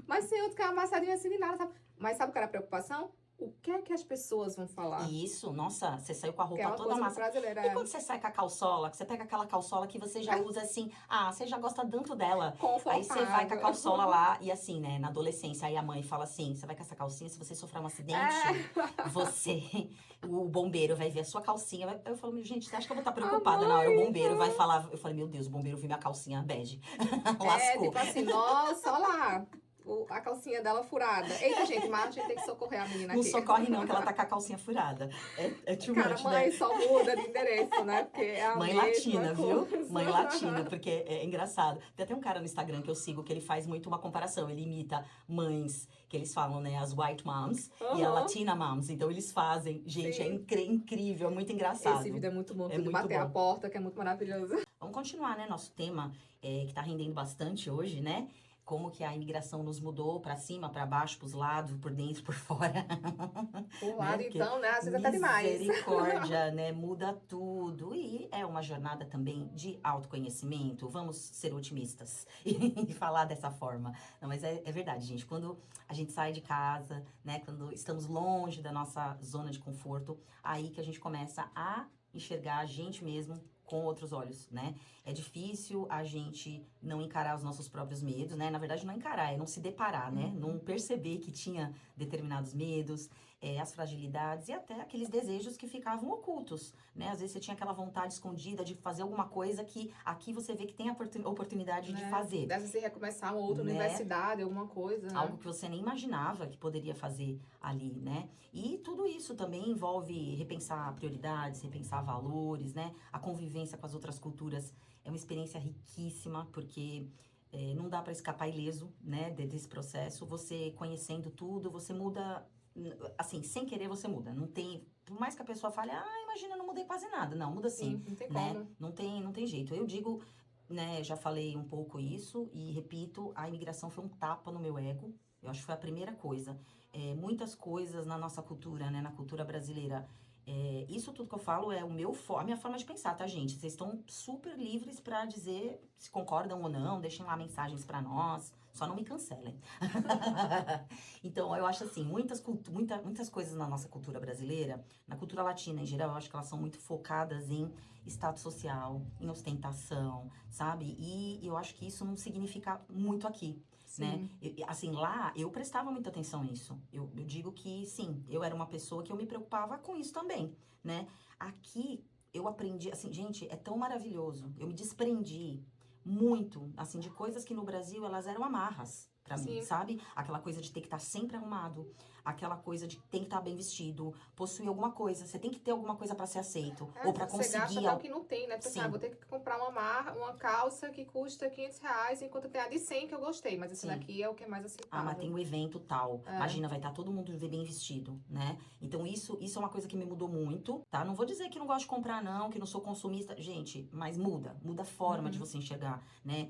Mas tem outro que é amassadinho assim de nada, sabe? Mas sabe qual era a preocupação? O que é que as pessoas vão falar? Isso, nossa, você saiu com a roupa toda amassada. Brasileira. E quando você sai com a calçola, que você pega aquela calçola que você já usa assim, você já gosta tanto dela. Aí você vai com a calçola lá, e assim, né, na adolescência, aí a mãe fala assim, você vai com essa calcinha, se você sofrer um acidente, o bombeiro vai ver a sua calcinha. Eu falo, gente, você acha que eu vou estar preocupada na hora? O bombeiro vai falar, eu falei, meu Deus, o bombeiro viu minha calcinha bege. Lascou. Tipo assim, nossa, olha lá. A calcinha dela furada. Eita, gente, mas a gente tem que socorrer a menina aqui. Não socorre não, que ela tá com a calcinha furada. É too much, mãe né? só muda de endereço, né? Porque é a mãe mesma latina, coisa. viu? Mãe latina, porque é engraçado. Tem até um cara no Instagram que eu sigo que ele faz muito uma comparação. Ele imita mães, que eles falam, né? As white moms e a latina moms. Então eles fazem. Gente, é incrível, é muito engraçado. Esse vídeo é muito bom. É Tudo muito bater bom. a porta, que é muito maravilhoso. Vamos vamos continuar, né? Nosso tema que tá rendendo bastante hoje, né? Como que a imigração nos mudou para cima, para baixo, para os lados, por dentro, por fora. Por Né? lado, Porque então, né? Às vezes até demais. misericórdia, né? Muda tudo. E é uma jornada também de autoconhecimento. Vamos ser otimistas e falar dessa forma. Não, mas é verdade, gente. Quando a gente sai de casa, né? Quando estamos longe da nossa zona de conforto, aí que a gente começa a enxergar a gente mesmo com outros olhos, né? É difícil a gente não encarar os nossos próprios medos, né? Na verdade, não encarar, é não se deparar, né? Não perceber que tinha determinados medos, as fragilidades e até aqueles desejos que ficavam ocultos, né? Às vezes você tinha aquela vontade escondida de fazer alguma coisa que aqui você vê que tem a oportunidade de fazer. Deve ser recomeçar uma outra universidade, alguma coisa, né? Algo que você nem imaginava que poderia fazer ali, né? E tudo isso também envolve repensar prioridades, repensar valores, né? A convivência com as outras culturas é uma experiência riquíssima, porque não dá para escapar ileso, né? Desse processo. Você conhecendo tudo, você muda, assim, sem querer você muda. Não tem, por mais que a pessoa fale, imagina, eu não mudei quase nada. Não, muda sim, não tem né? como. Não tem jeito. Eu digo, né, já falei um pouco isso e repito, a imigração foi um tapa no meu ego. Eu acho que foi a primeira coisa. Muitas coisas na nossa cultura, né, na cultura brasileira, isso tudo que eu falo é a minha forma de pensar, tá, gente? Vocês estão super livres pra dizer se concordam ou não, deixem lá mensagens pra nós, só não me cancelem. Então, eu acho assim, muitas coisas na nossa cultura brasileira, na cultura latina em geral, eu acho que elas são muito focadas em status social, em ostentação, sabe? E eu acho que isso não significa muito aqui. Né? Assim, lá eu prestava muita atenção nisso. Eu digo que sim, eu era uma pessoa que eu me preocupava com isso também, né? Aqui eu aprendi, assim, gente, é tão maravilhoso. Eu me desprendi muito, assim, de coisas que no Brasil elas eram amarras pra mim, sabe? Aquela coisa de ter que estar sempre arrumado, aquela coisa de tem que estar bem vestido, possuir alguma coisa, você tem que ter alguma coisa pra ser aceito, ou pra conseguir... Você gasta até o que não tem, né? Porque, Sim. vou ter que comprar uma calça que custa R$500, enquanto tem a de 100 que eu gostei, mas esse daqui é o que é mais aceitável. Mas tem um evento tal, imagina, vai estar todo mundo bem vestido, né? Então isso é uma coisa que me mudou muito, tá? Não vou dizer que não gosto de comprar não, que não sou consumista, gente, mas muda a forma de você enxergar, né?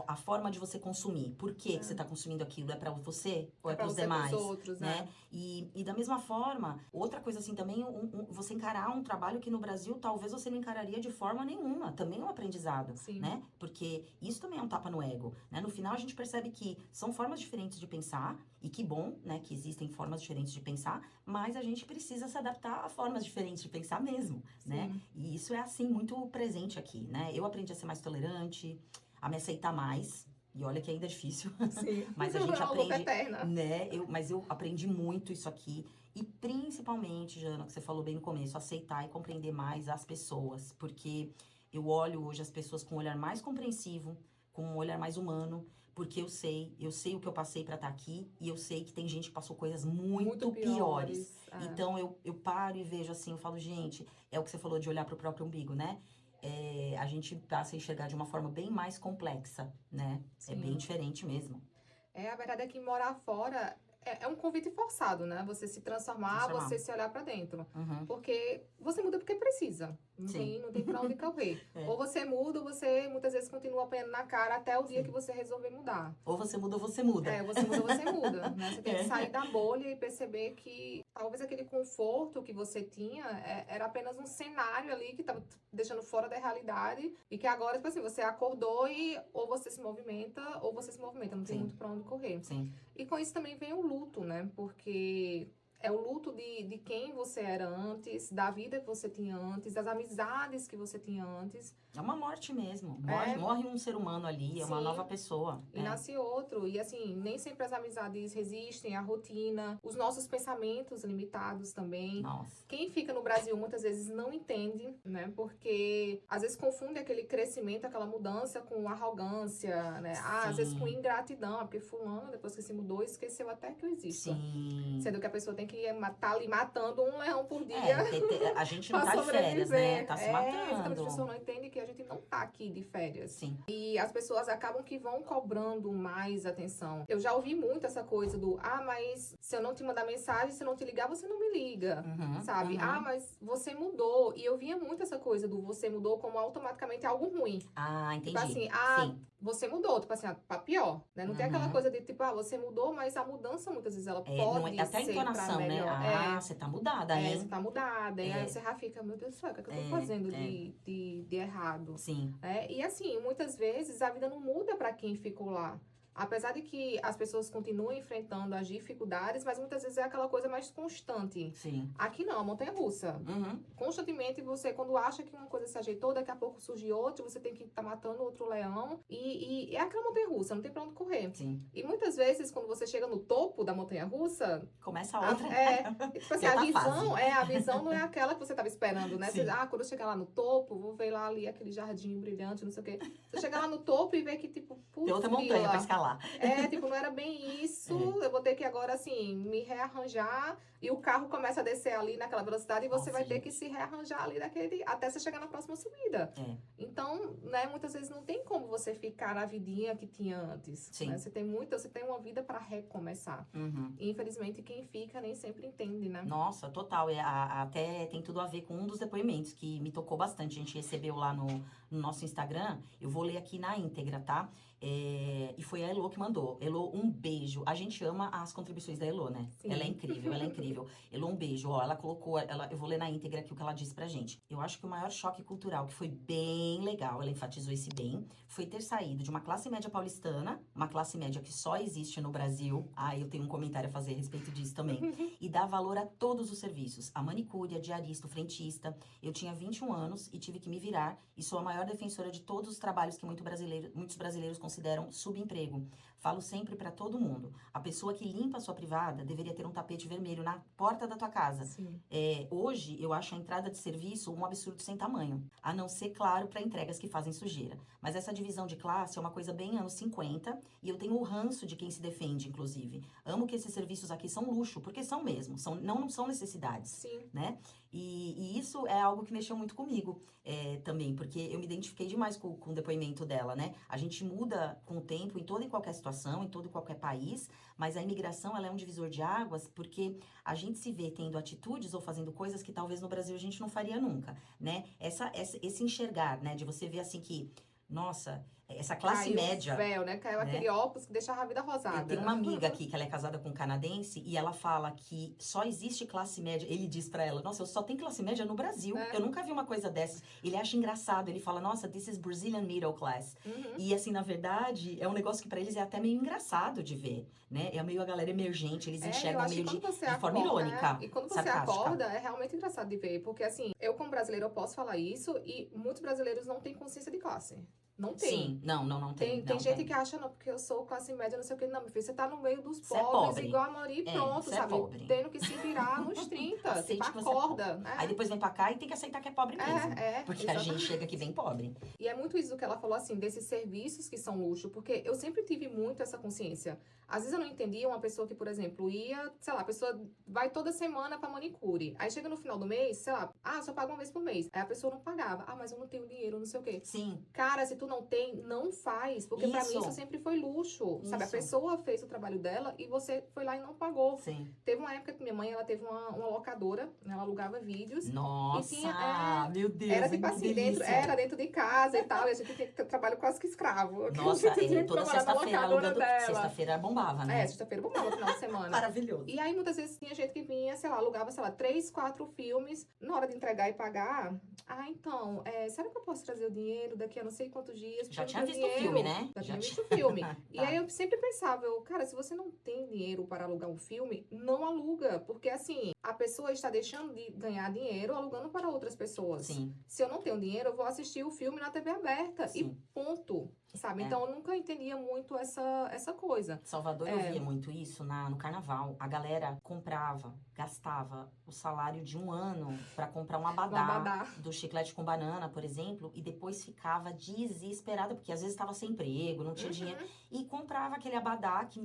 A forma de você consumir. Por que você tá consumindo aquilo? É pra você ou é pros demais? Pros outros, né? E da mesma forma, outra coisa assim também, você encarar um trabalho que no Brasil talvez você não encararia de forma nenhuma. Também é um aprendizado, né? Porque isso também é um tapa no ego, né? No final a gente percebe que são formas diferentes de pensar, e que bom, né, que existem formas diferentes de pensar, mas a gente precisa se adaptar a formas diferentes de pensar mesmo, né? E isso é assim muito presente aqui, né? Eu aprendi a ser mais tolerante, a me aceitar mais. E olha que ainda é difícil. Mas a gente aprende, né? Mas eu aprendi muito isso aqui. E principalmente, Jana, que você falou bem no começo, aceitar e compreender mais as pessoas. Porque eu olho hoje as pessoas com um olhar mais compreensivo, com um olhar mais humano. Porque eu sei o que eu passei pra estar aqui. E eu sei que tem gente que passou coisas muito piores. Então eu paro e vejo assim, eu falo, gente, é o que você falou de olhar pro próprio umbigo, né? A gente passa a enxergar de uma forma bem mais complexa, né? É bem diferente mesmo. A verdade é que morar fora é um convite forçado, né? Você se transformar, você se olhar pra dentro. Porque você muda porque precisa. Não tem pra onde correr. Ou você muda, ou você muitas vezes continua apanhando na cara até o dia que você resolver mudar. Ou você muda ou você muda. Você muda ou você muda, né? Você tem que sair da bolha e perceber que talvez aquele conforto que você tinha era apenas um cenário ali que tava deixando fora da realidade e que agora, tipo assim, você acordou e ou você se movimenta, não tem muito pra onde correr. E com isso também vem o luto, né? Porque é o luto de quem você era antes, da vida que você tinha antes, das amizades que você tinha antes. É uma morte mesmo. Morre um ser humano ali, é uma nova pessoa. E nasce outro. E assim, nem sempre as amizades resistem à rotina. Os nossos pensamentos limitados também. Nossa. Quem fica no Brasil muitas vezes não entende, né? Porque às vezes confunde aquele crescimento, aquela mudança com arrogância, né? Às vezes com ingratidão. Porque fulano, depois que se mudou, esqueceu até que eu existo. Sendo que a pessoa tem que que tá ali matando um leão por dia. A gente não pra tá de férias, né? sobreviver. Tá se Exatamente, as matando. pessoas não entendem que a gente não tá aqui de férias. Sim. E as pessoas acabam que vão cobrando mais atenção. Eu já ouvi muito essa coisa do, mas se eu não te mandar mensagem, se eu não te ligar, você não me liga, sabe? Mas você mudou. E eu via muito essa coisa do você mudou como automaticamente algo ruim. Entendi. Tipo assim, Sim. você mudou, tipo assim, pra pior, né? Não tem aquela coisa de, tipo, você mudou, mas a mudança, muitas vezes, ela pode até a ser entonação, pra melhor. né? Você tá mudada, hein? Você tá mudada. E aí você já fica, meu Deus do céu, o que é que eu tô fazendo de errado? Sim. E assim, muitas vezes a vida não muda pra quem ficou lá. Apesar de que as pessoas continuam enfrentando as dificuldades, mas muitas vezes é aquela coisa mais constante. Sim. Aqui não, a montanha-russa. Constantemente você, quando acha que uma coisa se ajeitou, daqui a pouco surge outra, você tem que estar matando outro leão. E é aquela montanha-russa, não tem pra onde correr. Sim. E muitas vezes, quando você chega no topo da montanha-russa... Começa a outra. Tipo assim, a visão não é aquela que você estava esperando, né? Você, quando eu chegar lá no topo, vou ver lá ali aquele jardim brilhante, não sei o quê. Você chegar lá no topo e ver que, tipo, tem outra montanha pra escalar. Tipo, não era bem isso. Eu vou ter que agora, assim, me rearranjar. E o carro começa a descer ali naquela velocidade e você vai ter que se rearranjar ali até você chegar na próxima subida. Então, né, muitas vezes não tem como você ficar na vidinha que tinha antes. Sim. Né? Você tem uma vida para recomeçar. E, infelizmente, quem fica nem sempre entende, né? Nossa, total. Até tem tudo a ver com um dos depoimentos que me tocou bastante. A gente recebeu lá no nosso Instagram. Eu vou ler aqui na íntegra, tá? E foi a Elô que mandou. Elô, um beijo. A gente ama as contribuições da Elô, né? Sim. Ela é incrível, ela é incrível. Elô, um beijo. Ela colocou, eu vou ler na íntegra aqui o que ela disse pra gente. Eu acho que o maior choque cultural, que foi bem legal, ela enfatizou esse bem, foi ter saído de uma classe média paulistana, uma classe média que só existe no Brasil. Eu tenho um comentário a fazer a respeito disso também. E dar valor a todos os serviços. A manicure, a diarista, o frentista. Eu tinha 21 anos e tive que me virar e sou a maior defensora de todos os trabalhos que muitos brasileiros consideram subemprego. Falo sempre pra todo mundo. A pessoa que limpa a sua privada deveria ter um tapete vermelho na porta da tua casa. Sim. Hoje, eu acho a entrada de serviço um absurdo sem tamanho. A não ser, claro, para entregas que fazem sujeira. Mas essa divisão de classe é uma coisa bem anos 50 e eu tenho o ranço de quem se defende, inclusive. Amo que esses serviços aqui são luxo, porque são mesmo. Não são necessidades. Sim. Né? E isso é algo que mexeu muito comigo também, porque eu me identifiquei demais com o depoimento dela, né? A gente muda com o tempo em toda e qualquer situação, em todo e qualquer país, mas a imigração, ela é um divisor de águas, porque a gente se vê tendo atitudes ou fazendo coisas que talvez no Brasil a gente não faria nunca, né? Esse enxergar, né? De você ver assim que, nossa, essa classe média... Caiu o véu, né? Caiu aquele óculos que deixava a vida rosada. Eu tenho uma amiga aqui que ela é casada com um canadense e ela fala que só existe classe média. Ele diz pra ela, nossa, eu só tenho classe média no Brasil. Eu nunca vi uma coisa dessas. Ele acha engraçado, ele fala, nossa, this is Brazilian middle class. E assim, na verdade, é um negócio que pra eles é até meio engraçado de ver, né? É meio a galera emergente, eles enxergam meio de forma irônica. E quando você sarcástica. acorda, é realmente engraçado de ver. Porque assim, eu como brasileiro eu posso falar isso e muitos brasileiros não têm consciência de classe. Não tem. Sim, não tem. Tem gente que acha, não, porque eu sou classe média, não sei o que. Não, meu filho, você tá no meio dos Cê pobres, é pobre. igual a Mari, pronto, cê sabe? É pobre. Tendo que se virar nos 30, Aceite tipo, que você é acorda. pobre. Aí depois vem pra cá e tem que aceitar que é pobre mesmo. Porque exatamente. a gente chega aqui bem pobre. E é muito isso que ela falou, assim, desses serviços que são luxo, porque eu sempre tive muito essa consciência. Às vezes eu não entendia uma pessoa que, por exemplo, ia, sei lá, a pessoa vai toda semana pra manicure. Aí chega no final do mês, sei lá, só paga uma vez por mês. Aí a pessoa não pagava. Mas eu não tenho dinheiro, não sei o quê. Sim. Cara, se tu não tem, não faz. Porque pra mim isso sempre foi luxo. Sabe, a pessoa fez o trabalho dela e você foi lá e não pagou. Sim. Teve uma época que minha mãe, ela teve uma locadora, né, ela alugava vídeos. Nossa, e tinha, meu Deus, era tipo assim, dentro de casa e tal. E a gente tinha trabalho quase que escravo. Nossa, toda sexta-feira alugando. Sexta-feira bombava, né? Sexta-feira bombava no final de semana. Maravilhoso. E aí, muitas vezes, tinha gente que vinha, sei lá, alugava, sei lá, 3, 4 filmes. Na hora de entregar e pagar, então, será que eu posso trazer o dinheiro daqui a não sei quantos dias? Já tinha visto o filme, né? Já tinha visto o filme. E aí, eu sempre pensava, cara, se você não tem dinheiro para alugar um filme, não aluga. Porque, assim, a pessoa está deixando de ganhar dinheiro alugando para outras pessoas. Sim. Se eu não tenho dinheiro, eu vou assistir o filme na TV aberta. Sim. E ponto. sabe? É. Então, eu nunca entendia muito essa coisa. Salvador eu via muito isso no carnaval. A galera comprava, gastava o salário de um ano pra comprar um Um abadá abadá. do chiclete com banana, por exemplo, e depois ficava desesperada, porque às vezes estava sem emprego, não tinha dinheiro, e comprava aquele abadá que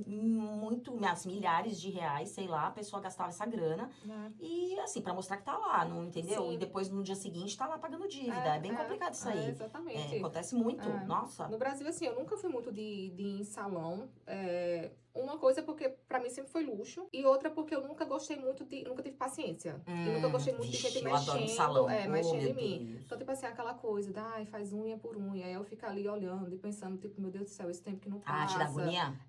milhares de reais, sei lá, a pessoa gastava essa grana, É. e assim, pra mostrar que tá lá, não entendeu? Sim. E depois no dia seguinte tá lá pagando dívida. É bem complicado isso aí. Exatamente. Acontece muito, É. nossa. No Brasil, assim, eu nunca fui muito de ir em salão. Uma coisa porque pra mim sempre foi luxo. E outra porque eu nunca gostei muito de... Nunca tive paciência. E nunca gostei muito de Vixe, gente eu adoro um mexendo. salão. Mexendo meu em mim. Deus. Então, tipo assim, aquela coisa, ai, faz unha por unha. Aí eu fico ali olhando e pensando, tipo, meu Deus do céu, esse tempo que não Ah, passa. te dá agonia?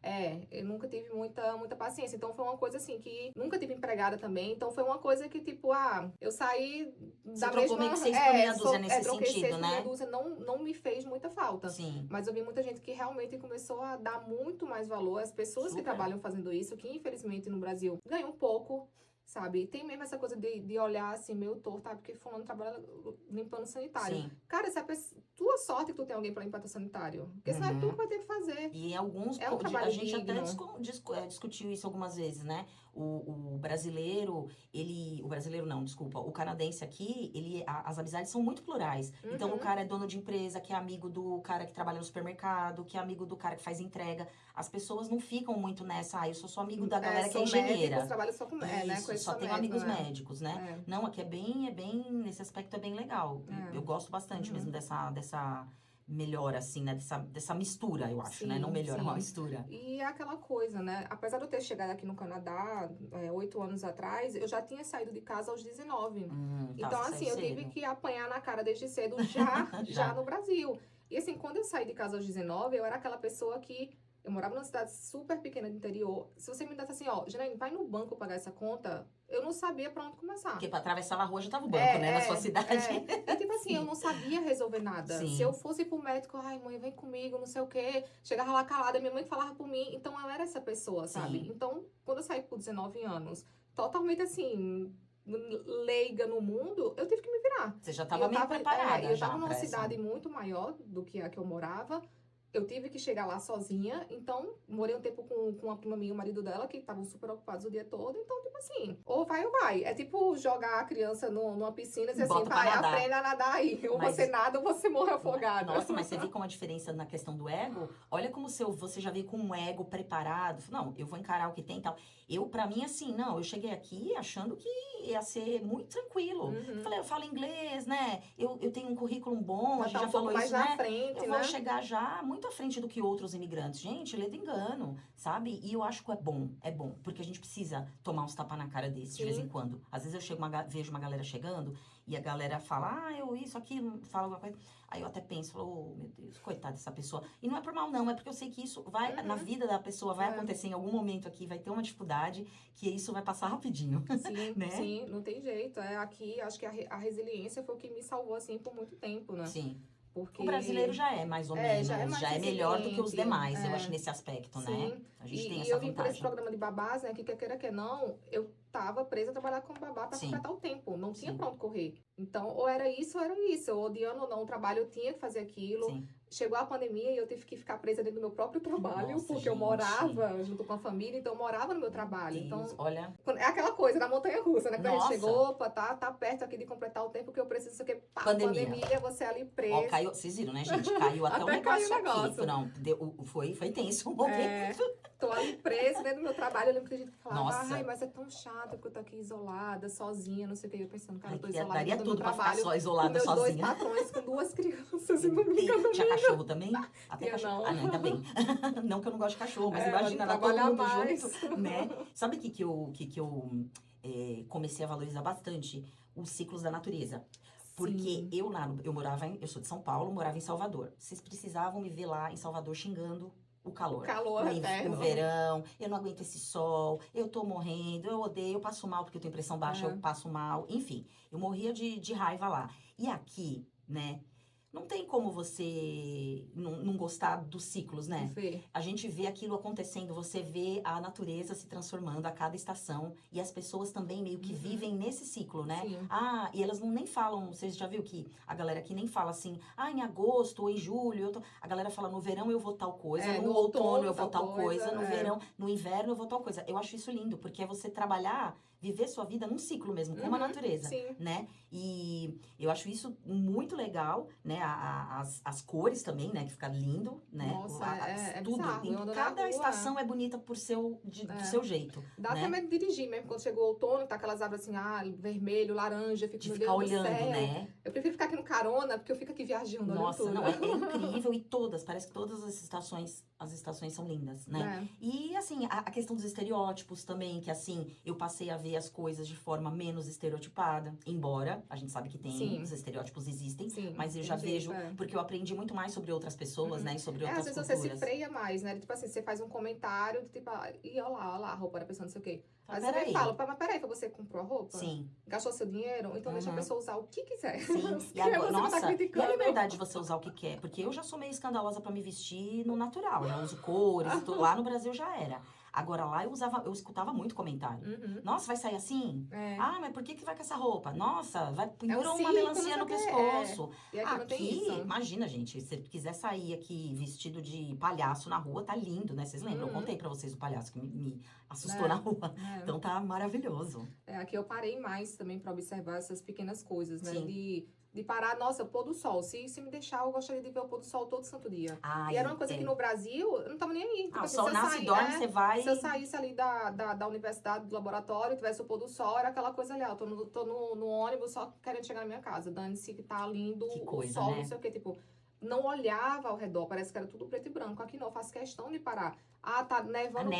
Eu nunca tive muita paciência. Então, foi uma coisa assim que... Nunca tive empregada também. Então, foi uma coisa que, tipo, eu saí Você da trocou mesma... meio que 6 por meia dúzia nesse troquei sentido, 6 por meia né? dúzia. Não me fez muita falta. Sim. Mas eu vi muita gente que realmente começou a dar muito mais valor às pessoas que Super. trabalham fazendo isso, que infelizmente no Brasil ganham um pouco, sabe? Tem mesmo essa coisa de olhar assim, meio torto, tá? Porque fulano trabalha limpando sanitário. Sim. Cara, tua sorte que tu tem alguém pra limpar teu sanitário. Porque senão é tu que vai ter que fazer. E alguns, É um trabalho a gente até digno. discutiu isso algumas vezes, né? O brasileiro, o brasileiro não, desculpa, o canadense aqui, as amizades são muito plurais. Então, o cara é dono de empresa, que é amigo do cara que trabalha no supermercado, que é amigo do cara que faz entrega. As pessoas não ficam muito nessa, eu sou só amigo da galera que é engenheira. Médicos, trabalho só com, né? Isso, Com esse só tenho médico, amigos né? médicos, né? Não, aqui nesse aspecto é bem legal. Eu gosto bastante mesmo dessa melhora, assim, né? Dessa mistura, eu acho, né? Não melhora, é uma mistura. E é aquela coisa, né? Apesar de eu ter chegado aqui no Canadá 8 anos atrás, eu já tinha saído de casa aos 19. Então, assim, eu tive que apanhar na cara desde cedo já no Brasil. E assim, quando eu saí de casa aos 19, eu era aquela pessoa que... Eu morava numa cidade super pequena do interior. Se você me dissesse assim, ó, Janaína, vai no banco pagar essa conta, eu não sabia pra onde começar. Porque pra atravessar a rua já tava o banco, né? Na sua cidade. E tipo assim, eu não sabia resolver nada. Sim. Se eu fosse pro médico, ai, mãe, vem comigo, não sei o quê. Chegava lá calada, minha mãe falava por mim. Então, eu era essa pessoa, sabe? Sim. Então, quando eu saí por 19 anos, totalmente assim... leiga no mundo, eu tive que me virar. Você já tava meio preparada. Eu tava numa cidade muito maior do que a que eu morava. Eu tive que chegar lá sozinha, então morei um tempo com uma prima minha e o marido dela, que estavam super ocupados o dia todo. Então, tipo assim, ou vai ou vai. É tipo jogar a criança numa piscina e dizer assim, vai, aprenda a nadar aí. Ou você nada ou você morre afogada. Nossa, mas você viu como a diferença na questão do ego? Olha como você já veio com um ego preparado. Não, eu vou encarar o que tem e tal. Pra mim, assim, não, eu cheguei aqui achando que ia ser muito tranquilo. Falei, eu falo inglês, né? Eu tenho um currículo bom, a gente já falou isso, né? Eu vou chegar já muito à frente do que outros imigrantes. Gente, lê do engano, sabe? E eu acho que é bom, porque a gente precisa tomar uns tapas na cara desses de vez em quando. Às vezes eu vejo uma galera chegando e a galera fala, eu isso, aquilo, fala alguma coisa. Aí eu até penso, oh, meu Deus, coitada dessa pessoa. E não é por mal, não, é porque eu sei que isso vai, na vida da pessoa, vai acontecer em algum momento aqui, vai ter uma dificuldade, que isso vai passar rapidinho. Sim, né? Sim, não tem jeito. Aqui, acho que a resiliência foi o que me salvou, assim, por muito tempo, né? Sim. Porque... O brasileiro já é mais ou menos, já é melhor do que os demais, eu acho, nesse aspecto, né? A gente tem essa eu vim por vantagem. esse programa de babás, né, que quer queira, quer não, eu tava presa a trabalhar como babá pra completar o tempo, não tinha pra onde correr. Então, ou era isso, ou odiando ou não o trabalho, eu tinha que fazer aquilo. Sim. Chegou a pandemia e eu tive que ficar presa dentro do meu próprio trabalho, porque eu morava junto com a família, então eu morava no meu trabalho. Deus, então, olha... É aquela coisa da montanha-russa, né? Quando a gente chegou, opa, tá perto aqui de completar o tempo que eu preciso, sei o que, pandemia, você ali preso. Ó, caiu, vocês viram, né, gente? Caiu até o negócio aqui. Não, foi tenso um momento. Tô ali presa dentro do meu trabalho, eu lembro que a gente falava, Nossa. ai, mas é tão chato porque eu tô aqui isolada, sozinha, não sei o que. Eu pensando, cara, eu tô isolada. Daria tudo pra ficar só isolada com sozinha. Meus 2 patrões, com 2 crianças e uma amiga. Tinha cachorro também? Até cachorro. Não. Ah, não, ainda bem. Não que eu não gosto de cachorro, mas imagina, todo mundo mais. junto, né? Sabe o que eu comecei a valorizar bastante? Os ciclos da natureza. Porque eu sou de São Paulo, morava em Salvador. Vocês precisavam me ver lá em Salvador xingando o calor. No verão, eu não aguento esse sol, eu tô morrendo, eu odeio, eu passo mal porque eu tenho pressão baixa, eu passo mal. Enfim, eu morria de raiva lá. E aqui, né, não tem como você não gostar dos ciclos, né? Vê. A gente vê aquilo acontecendo, você vê a natureza se transformando a cada estação e as pessoas também meio que vivem nesse ciclo, né? Sim. Ah, e elas nem falam, vocês já viu que a galera aqui nem fala assim, em agosto ou em julho, a galera fala no verão eu vou tal coisa, no outono eu vou tal coisa, no verão, no inverno eu vou tal coisa. Eu acho isso lindo, porque é você trabalhar, viver sua vida num ciclo mesmo, como a natureza, Sim. né? E eu acho isso muito legal, né? As cores também, né? Que fica lindo, né? Nossa, é tudo. bizarro. Eu ando na Cada rua, estação é bonita do seu jeito. Dá né? até medo de dirigir mesmo, quando chegou o outono, tá aquelas árvores assim, vermelho, laranja, eu fico, De meu ficar Deus do olhando, céu. né? Eu prefiro ficar aqui no carona, porque eu fico aqui viajando, olhando Nossa, tudo. não, é incrível. E todas, parece que todas as estações são lindas, né? E, assim, a questão dos estereótipos também, que, assim, eu passei a ver as coisas de forma menos estereotipada. Embora, a gente sabe que tem, os estereótipos existem. Sim, mas eu já vejo, porque eu aprendi muito mais sobre outras pessoas, né? E sobre outras às vezes culturas. você se freia mais, né? Tipo assim, você faz um comentário, tipo, e olha lá, a roupa da pessoa, não sei o quê. Às vezes você fala, mas peraí, você comprou a roupa? Sim. Gastou seu dinheiro? Então deixa a pessoa usar o que quiser. Sim. E agora, nossa, e a liberdade de você usar o que quer? Porque eu já sou meio escandalosa pra me vestir no natural. Já uso cores, lá no Brasil já era. Agora lá eu escutava muito comentário. Nossa, vai sair assim? Mas por que vai com essa roupa? Nossa, vai pendura uma melancia no pescoço. E aqui não tem isso. Imagina, gente, se você quiser sair aqui vestido de palhaço na rua, tá lindo, né? Vocês lembram? Eu contei pra vocês o palhaço que me assustou na rua. Então tá maravilhoso. Aqui eu parei mais também pra observar essas pequenas coisas, né? De parar, nossa, pôr do sol. Se me deixar, eu gostaria de ver o pôr do sol todo santo dia. E era uma coisa que no Brasil, eu não tava nem aí. Tipo, o sol nasce e dorme, você vai... Se eu saísse ali da universidade, do laboratório, tivesse o pôr do sol, era aquela coisa ali, ó, tô no ônibus só querendo chegar na minha casa. Dane-se que tá lindo o sol, né? não sei o quê. Tipo, não olhava ao redor, parece que era tudo preto e branco. Aqui não, eu faço questão de parar. Tá nevando.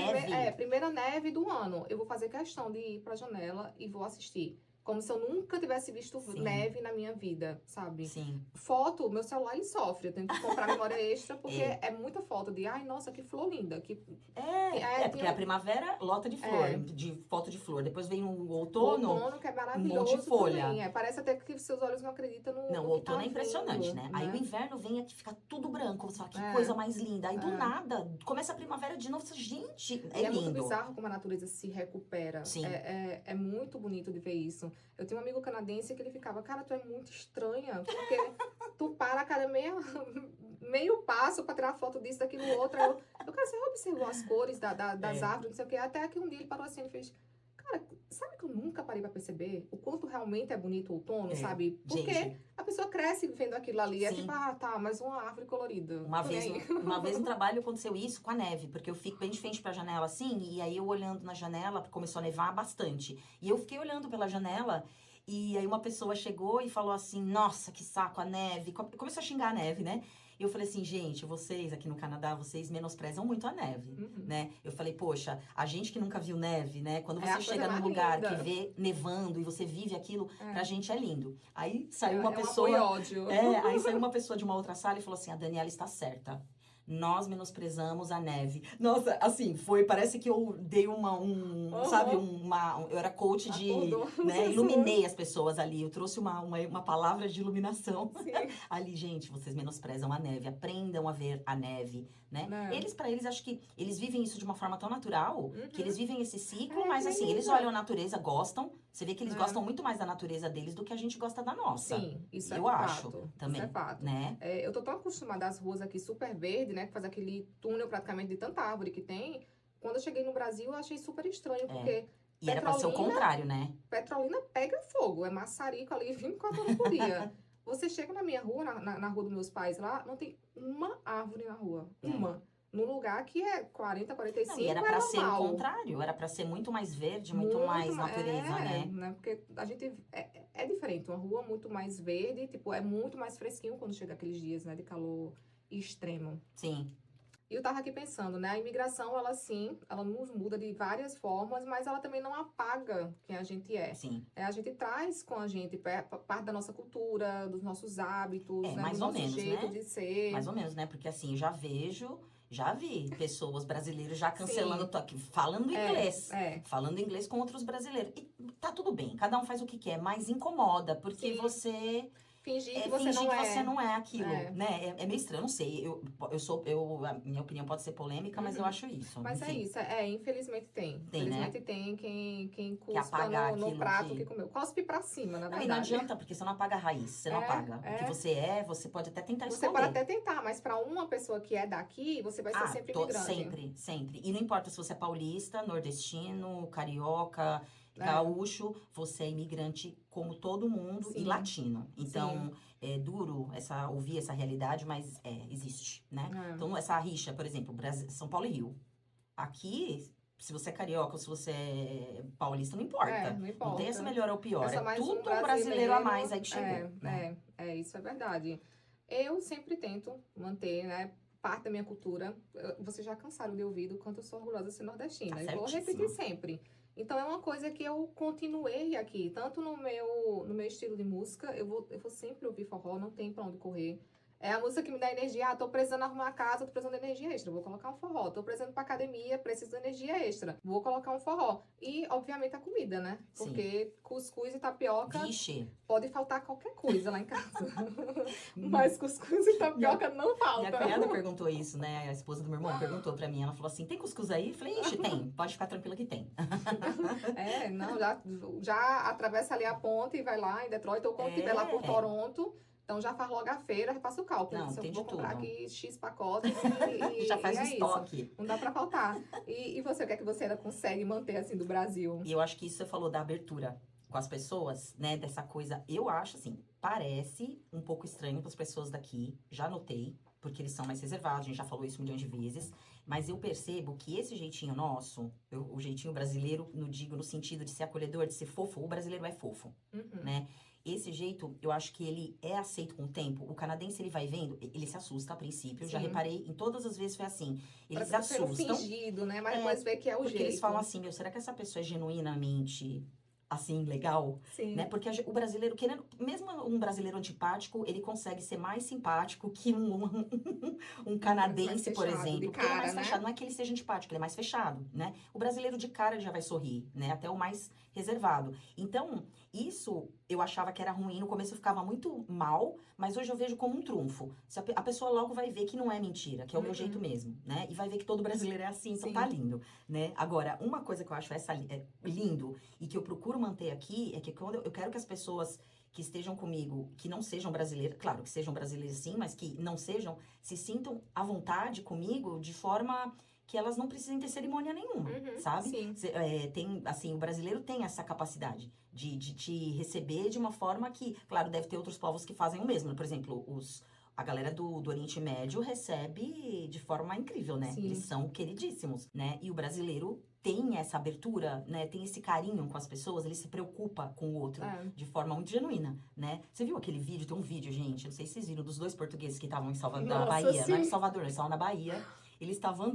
Primeira neve do ano. Eu vou fazer questão de ir pra janela e vou assistir. Como se eu nunca tivesse visto neve na minha vida, sabe? Sim. Foto, meu celular, ele sofre. Eu tenho que comprar memória extra, porque é muita foto de, nossa, que flor linda. Porque a primavera lota de flor, de foto de flor. Depois vem o outono. O outono, que é maravilhoso, um monte de folha. Também. Parece até que seus olhos não acreditam no Não, o outono é impressionante, né? Aí o inverno vem aqui, fica tudo branco. Você fala, que coisa mais linda. Aí do nada, começa a primavera de novo. Gente, é lindo. É muito bizarro como a natureza se recupera. Sim. É muito bonito de ver isso. Eu tenho um amigo canadense que ele ficava, cara, tu é muito estranha, porque tu para a cada meio passo pra tirar foto disso, daquilo, outro. Eu cara, você observou as cores das árvores, não sei o quê. Até que um dia ele parou assim e fez, cara, sabe que eu nunca parei pra perceber o quanto realmente é bonito o outono, sabe? Porque a pessoa cresce vendo aquilo ali. Sim. É tipo, tá, mas uma árvore colorida. Uma vez no trabalho aconteceu isso com a neve, porque eu fico bem de frente pra janela assim, e aí eu olhando na janela, começou a nevar bastante. E eu fiquei olhando pela janela, e aí uma pessoa chegou e falou assim, nossa, que saco, a neve. Começou a xingar a neve, né? E eu falei assim, gente, vocês aqui no Canadá, vocês menosprezam muito a neve, né? Eu falei, poxa, a gente que nunca viu neve, né? Quando você chega num lugar que vê nevando e você vive aquilo, pra gente é lindo. Aí saiu uma pessoa... ódio. Aí saiu uma pessoa de uma outra sala e falou assim, a Daniela está certa. Nós menosprezamos a neve. Nossa, assim, parece que eu dei sabe, eu era coach né, iluminei as pessoas ali, eu trouxe uma palavra de iluminação. Ali, gente, vocês menosprezam a neve, aprendam a ver a neve, né? Pra eles, acho que eles vivem isso de uma forma tão natural, que eles vivem esse ciclo, mas assim, eles olham a natureza, gostam, você vê que eles gostam muito mais da natureza deles do que a gente gosta da nossa. Sim, isso eu acho também. Isso é fato. Né? Eu tô tão acostumada às ruas aqui super verde, né? Que faz aquele túnel praticamente de tanta árvore que tem. Quando eu cheguei no Brasil, eu achei super estranho, porque... E era pra ser o contrário, né? Petrolina pega fogo, é maçarico ali 24 horas por dia. Você chega na minha rua, na rua dos meus pais lá, não tem uma árvore na rua. Uma. Num lugar que é 40, 45, não, e era pra ser o contrário, era pra ser muito mais verde, muito mais natureza, né? Porque a gente... É diferente, uma rua muito mais verde, tipo, é muito mais fresquinho quando chega aqueles dias, né, de calor extremo. Sim. E eu tava aqui pensando, né, a imigração, ela nos muda de várias formas, mas ela também não apaga quem a gente é. Sim. A gente traz com a gente parte da nossa cultura, dos nossos hábitos, né, mais do ou nosso menos, jeito né? de ser. Mais ou menos, né? Porque assim, já vi pessoas brasileiras já cancelando, falando inglês. Falando inglês com outros brasileiros. E tá tudo bem, cada um faz o que quer, mas incomoda, porque você Fingir que É você fingir não que é. você não é aquilo, É. né? É meio estranho, eu não sei. A minha opinião pode ser polêmica, mas eu Uhum. acho isso. Mas é Enfim, isso, infelizmente tem. tem, né? Infelizmente tem quem Que cuspa apagar no aquilo prato que que. comeu. Cospe pra cima, na Não, e não verdade. adianta, porque você não apaga a raiz, você não apaga. O que É. você é, você pode até tentar Você pode esconder. até tentar, mas pra uma pessoa que é daqui, você vai ser Ah, sempre imigrante. sempre, sempre. E não importa se você é paulista, nordestino, carioca, É, gaúcho, você é imigrante como todo mundo e sim, latino. sim. Então, é duro ouvir essa realidade, mas existe, né? É. Então, essa rixa, por exemplo, São Paulo e Rio. Aqui, se você é carioca ou se você é paulista, não importa. Não Não importa. tem essa melhor ou pior. É só É mais tudo um um brasileiro a mais aí que chegou, né? Isso é verdade. Eu sempre tento manter, né, parte da minha cultura. Vocês já cansaram de ouvir do quanto eu sou orgulhosa de ser nordestina. Tá E vou certíssima. repetir sempre. Então, é uma coisa que eu continuei aqui. Tanto no meu estilo de música, eu vou sempre ouvir forró, não tem pra onde correr. É a música que me dá energia. Ah, tô precisando arrumar a casa, tô precisando de energia extra. Vou colocar um forró. Tô precisando ir pra academia, preciso de energia extra. Vou colocar um forró. E, obviamente, a comida, né? Sim. Porque cuscuz e tapioca Vixe, pode faltar qualquer coisa lá em casa. Mas cuscuz e tapioca não falta. minha cunhada perguntou isso, né? A esposa do meu irmão perguntou pra mim. Ela falou assim: tem cuscuz aí? Eu falei: ixi, tem. Pode ficar tranquila que tem. Não, já atravessa ali a ponte e vai lá em Detroit. Ou quando estiver lá por Toronto, então já faz logo a feira, já passa o cálculo. Não, Se eu tem vou de comprar tudo. aqui X pacotes e Já faz e o é isso. estoque. Não dá pra faltar. E você, o que é que você ainda consegue manter assim do Brasil? E eu acho que isso você falou da abertura com as pessoas, né? Dessa coisa, eu acho assim, parece um pouco estranho para as pessoas daqui, já notei, porque eles são mais reservados, a gente já falou isso um milhão de vezes, mas eu percebo que esse jeitinho nosso, o jeitinho brasileiro, no sentido de ser acolhedor, de ser fofo, o brasileiro é fofo, Uhum. né? Esse jeito, eu acho que ele é aceito com o tempo. O canadense, ele vai vendo, ele se assusta a princípio. Eu já Sim. reparei, em todas as vezes foi assim. Eles Parece que assustam. fingido, né? Mas depois vê que é o Porque jeito. eles falam assim, será que essa pessoa é genuinamente, assim, legal? Sim. Né? Porque o brasileiro, mesmo um brasileiro antipático, ele consegue ser mais simpático que um canadense, Mais por fechado, exemplo. de Porque ele é mais cara, né? fechado, não é que ele seja antipático, ele é mais fechado, né? O brasileiro de cara ele já vai sorrir, né? Até o mais reservado. Então, isso eu achava que era ruim, no começo eu ficava muito mal, mas hoje eu vejo como um trunfo. A pessoa logo vai ver que não é mentira, que é o meu jeito mesmo, né? E vai ver que todo brasileiro é assim, então Sim. tá lindo, né? Agora, uma coisa que eu acho lindo e que eu procuro manter aqui é que quando eu quero que as pessoas que estejam comigo, que não sejam brasileiras, claro que sejam brasileiras sim, mas que não sejam, se sintam à vontade comigo de forma que elas não precisem ter cerimônia nenhuma, sabe? Sim. Tem, assim, o brasileiro tem essa capacidade de te receber de uma forma que, claro, deve ter outros povos que fazem o mesmo. Por exemplo, a galera do Oriente Médio recebe de forma incrível, né? Sim. Eles são queridíssimos, né? E o brasileiro tem essa abertura, né? Tem esse carinho com as pessoas, ele se preocupa com o outro de forma muito genuína, né? Você viu aquele vídeo? Tem um vídeo, gente, não sei se vocês viram, dos dois portugueses que estavam em Salvador, na Bahia. Sim. Não é em Salvador, eles estavam na Bahia. Eles estavam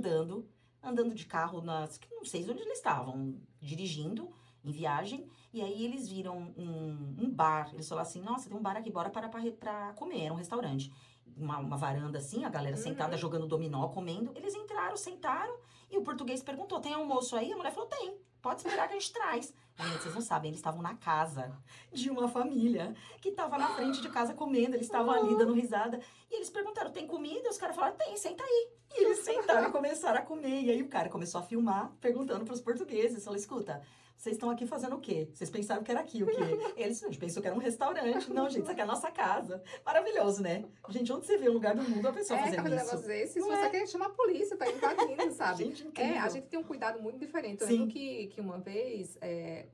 andando de carro, não sei onde eles estavam, dirigindo, em viagem, e aí eles viram um bar. Eles falaram assim, nossa, tem um bar aqui, bora pra comer. Era um restaurante. Uma varanda assim, a galera sentada jogando dominó, comendo. Eles entraram, sentaram, e o português perguntou, tem almoço aí? A mulher falou, tem, pode esperar que a gente traz. Gente, vocês não sabem, eles estavam na casa de uma família que estava na frente de casa comendo, eles estavam ali dando risada. E eles perguntaram, tem comida? E os caras falaram, tem, senta aí. E eles sentaram e começaram a comer. E aí o cara começou a filmar, perguntando para os portugueses. Falou, escuta, vocês estão aqui fazendo o quê? Vocês pensavam que era aqui o quê? Eles, a gente pensou que era um restaurante. Não, gente, isso aqui é a nossa casa. Maravilhoso, né? Gente, onde você vê um lugar do mundo a pessoa fazendo isso? Se você quer chamar a polícia, tá invadindo, sabe? Gente, incrível. A gente tem um cuidado muito diferente. Eu lembro que uma vez,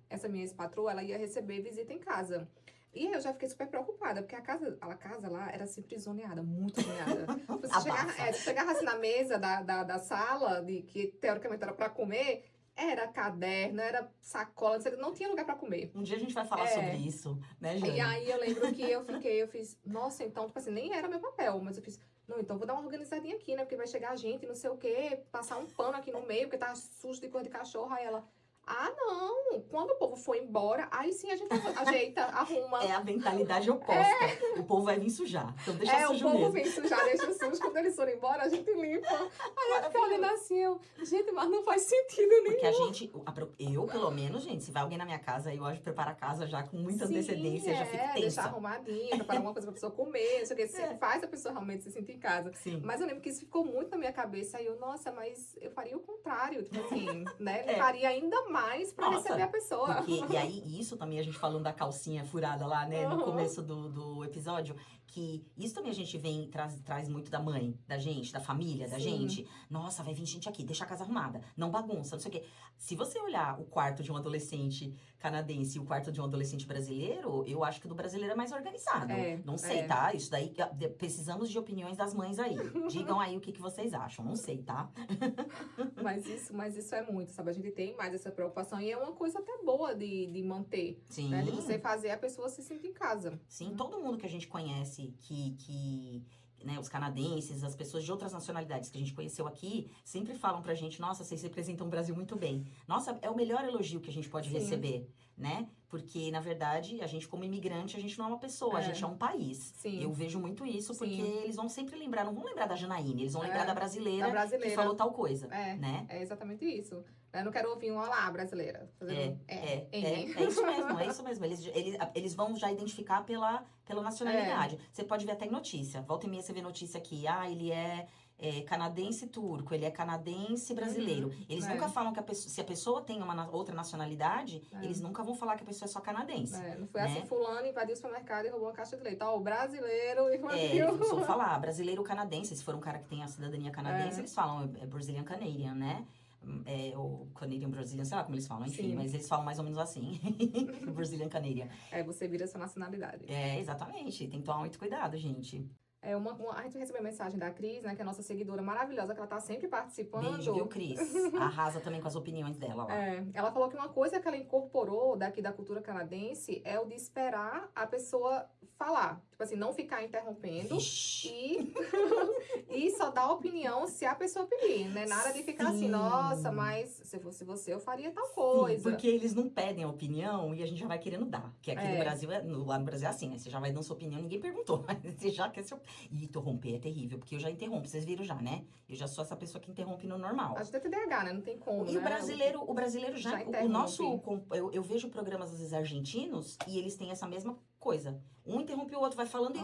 essa minha ex-patroa, ela ia receber visita em casa. E eu já fiquei super preocupada, porque a casa lá era sempre zoneada, muito zoneada. Você chegava assim na mesa da sala, que teoricamente era pra comer, era caderno, era sacola, não tinha lugar pra comer. Um dia a gente vai falar sobre isso, né, Jane? E aí eu lembro que eu fiz, nossa, então, tipo assim, nem era meu papel, mas eu fiz, não, então vou dar uma organizadinha aqui, né, porque vai chegar gente, não sei o quê, passar um pano aqui no meio, porque tá sujo de cor de cachorro, aí ela... Ah, não! Quando o povo for embora, aí sim a gente ajeita, arruma. É a mentalidade oposta. O povo vai vir sujar. Então deixa O sujo povo mesmo. vem sujar, deixa sujo. Quando eles forem embora, a gente limpa. Aí eu fico olhando assim, gente, mas não faz sentido nenhum. Porque a gente, eu pelo menos, gente, se vai alguém na minha casa, eu acho que prepara a casa já com muita antecedência, já fico tensa. Deixar arrumadinha, preparar alguma coisa pra pessoa comer, não sei o que, faz a pessoa realmente se sentir em casa. Sim. Mas eu lembro que isso ficou muito na minha cabeça, aí nossa, mas eu faria o contrário, tipo assim, né? Faria ainda mais pra receber a pessoa. E aí, isso também a gente falando da calcinha furada lá, né, no começo do episódio, que isso também a gente traz muito da mãe, da gente, da família, da gente. Nossa, vai vir gente aqui, deixa a casa arrumada, não bagunça, não sei o quê. Se você olhar o quarto de um adolescente canadense e o quarto de um adolescente brasileiro, eu acho que o do brasileiro é mais organizado. Não sei, tá? Isso daí, precisamos de opiniões das mães aí. Digam aí o que vocês acham, não sei, tá? Mas isso é muito, sabe? A gente tem mais essa preocupação e é uma coisa até boa de manter. Sim. Né? De você fazer a pessoa se sentir em casa. Sim, todo mundo que a gente conhece né, os canadenses, as pessoas de outras nacionalidades que a gente conheceu aqui, sempre falam pra gente, nossa, vocês representam o Brasil muito bem. Nossa, é o melhor elogio que a gente pode receber, né? Porque, na verdade, a gente como imigrante, a gente não é uma pessoa, a gente é um país. Sim. Eu vejo muito isso, porque eles vão sempre lembrar, não vão lembrar da Janaíne, eles vão lembrar da brasileira que falou tal coisa, né? É exatamente isso. Eu não quero ouvir um olá, brasileira. É isso mesmo. Eles vão já identificar pela nacionalidade. Você pode ver até em notícia. Volta e meia você vê notícia aqui. Ele é canadense turco, ele é canadense brasileiro. Eles nunca falam que se a pessoa tem uma outra nacionalidade, eles nunca vão falar que a pessoa é só canadense. Não foi assim, fulano invadiu o supermercado e roubou uma caixa de leite. O brasileiro invadiu. Eles vão falar, brasileiro canadense. Se for um cara que tem a cidadania canadense, eles falam, é Brazilian Canadian, né? Ou Canadian Brazilian, sei lá como eles falam, enfim, mas eles falam mais ou menos assim. Brazilian Canadian. Você vira sua nacionalidade. Exatamente. Tem que tomar muito cuidado, gente. A gente recebeu mensagem da Cris, né, que é a nossa seguidora maravilhosa, que ela tá sempre participando. Beijo, viu, Cris? Arrasa também com as opiniões dela lá. Ela falou que uma coisa que ela incorporou daqui da cultura canadense é o de esperar a pessoa falar. Tipo assim, não ficar interrompendo e só dar opinião se a pessoa pedir, né? Nada de ficar assim, nossa, mas se fosse você, eu faria tal coisa. Porque eles não pedem a opinião e a gente já vai querendo dar. Que aqui no Brasil, lá no Brasil é assim, né? Você já vai dando sua opinião, ninguém perguntou. Mas você já quer seu... E interromper é terrível, porque eu já interrompo, vocês viram já, né? Eu já sou essa pessoa que interrompe no normal. A gente é TDAH, né? Não tem como, E né? o brasileiro já o nosso... Eu vejo programas, às vezes, argentinos, e eles têm essa mesma coisa. Um interrompe o outro, vai falando e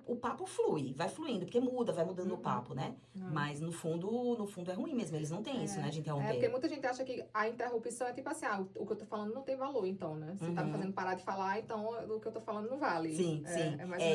o papo flui, vai fluindo, porque vai mudando o papo, né? Mas no fundo é ruim mesmo, eles não têm isso, né, de interromper. Porque muita gente acha que a interrupção é tipo assim, o que eu tô falando não tem valor, então, né? Você tá me fazendo parar de falar, então o que eu tô falando não vale. Sim.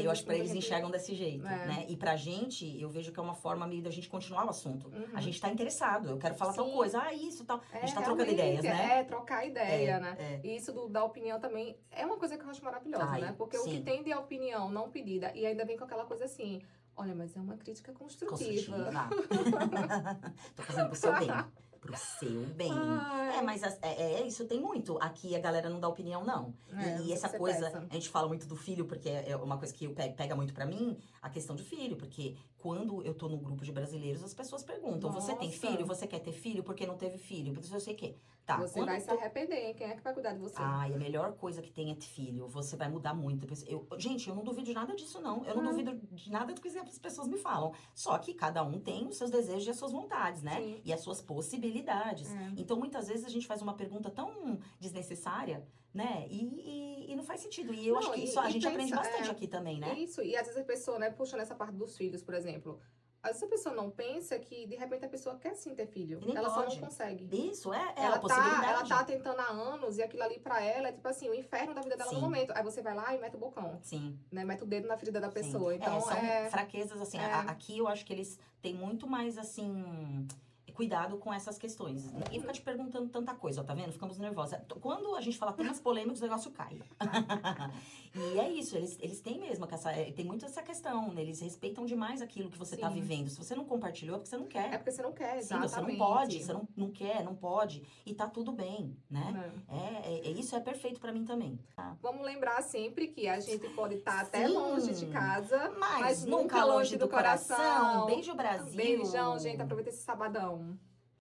Eu acho que pra eles enxergam desse jeito, né? E pra gente, eu vejo que é uma forma meio da gente continuar o assunto. A gente tá interessado, eu quero falar tal coisa, isso, tal. A gente tá trocando ideias, né? Trocar ideia, né? E isso da opinião também é uma coisa que eu acho maravilhosa, né? Porque o que tem de opinião não pedida, e ainda vem com aquela coisa assim, olha, mas é uma crítica construtiva. Tô fazendo pro seu bem. Pro seu bem. Mas isso tem muito. Aqui a galera não dá opinião, não. E essa coisa, a gente fala muito do filho, porque é uma coisa que pega muito pra mim, a questão de filho, porque quando eu tô num grupo de brasileiros, as pessoas perguntam, você tem filho? Você quer ter filho? Por que não teve filho? Porque eu sei o quê. Tá, você vai se arrepender, hein? Quem é que vai cuidar de você? A melhor coisa que tem é ter filho. Você vai mudar muito. Gente, eu não duvido de nada disso, não. Eu não duvido de nada do que as pessoas me falam. Só que cada um tem os seus desejos e as suas vontades, né? Sim. E as suas possibilidades. Então, muitas vezes, a gente faz uma pergunta tão desnecessária, né? E não faz sentido. E eu acho que isso a gente aprende bastante aqui também, né? Isso. E às vezes a pessoa, né, puxa nessa parte dos filhos, por exemplo. Às vezes a pessoa não pensa que, de repente, a pessoa quer sim ter filho. Ela só não consegue. Isso, a possibilidade. Ela tá tentando há anos e aquilo ali pra ela é tipo assim, o inferno da vida dela no momento. Aí você vai lá e mete o bocão. Sim. Né? Mete o dedo na ferida da pessoa. Então, são fraquezas, assim. Aqui eu acho que eles têm muito mais, assim... cuidado com essas questões. Ninguém fica te perguntando tanta coisa, ó, tá vendo? Ficamos nervosos. Quando a gente fala temas polêmicos, o negócio cai. E é isso, eles têm mesmo, tem muito essa questão, né? Eles respeitam demais aquilo que você tá vivendo. Se você não compartilhou, é porque você não quer. É porque você não quer, exatamente. Sim, você não pode, você não quer, não pode. E tá tudo bem, né? Isso é perfeito pra mim também. Tá? Vamos lembrar sempre que a gente pode estar até longe de casa, mas nunca longe do coração. Beijo, Brasil. Beijão, gente. Aproveita esse sabadão.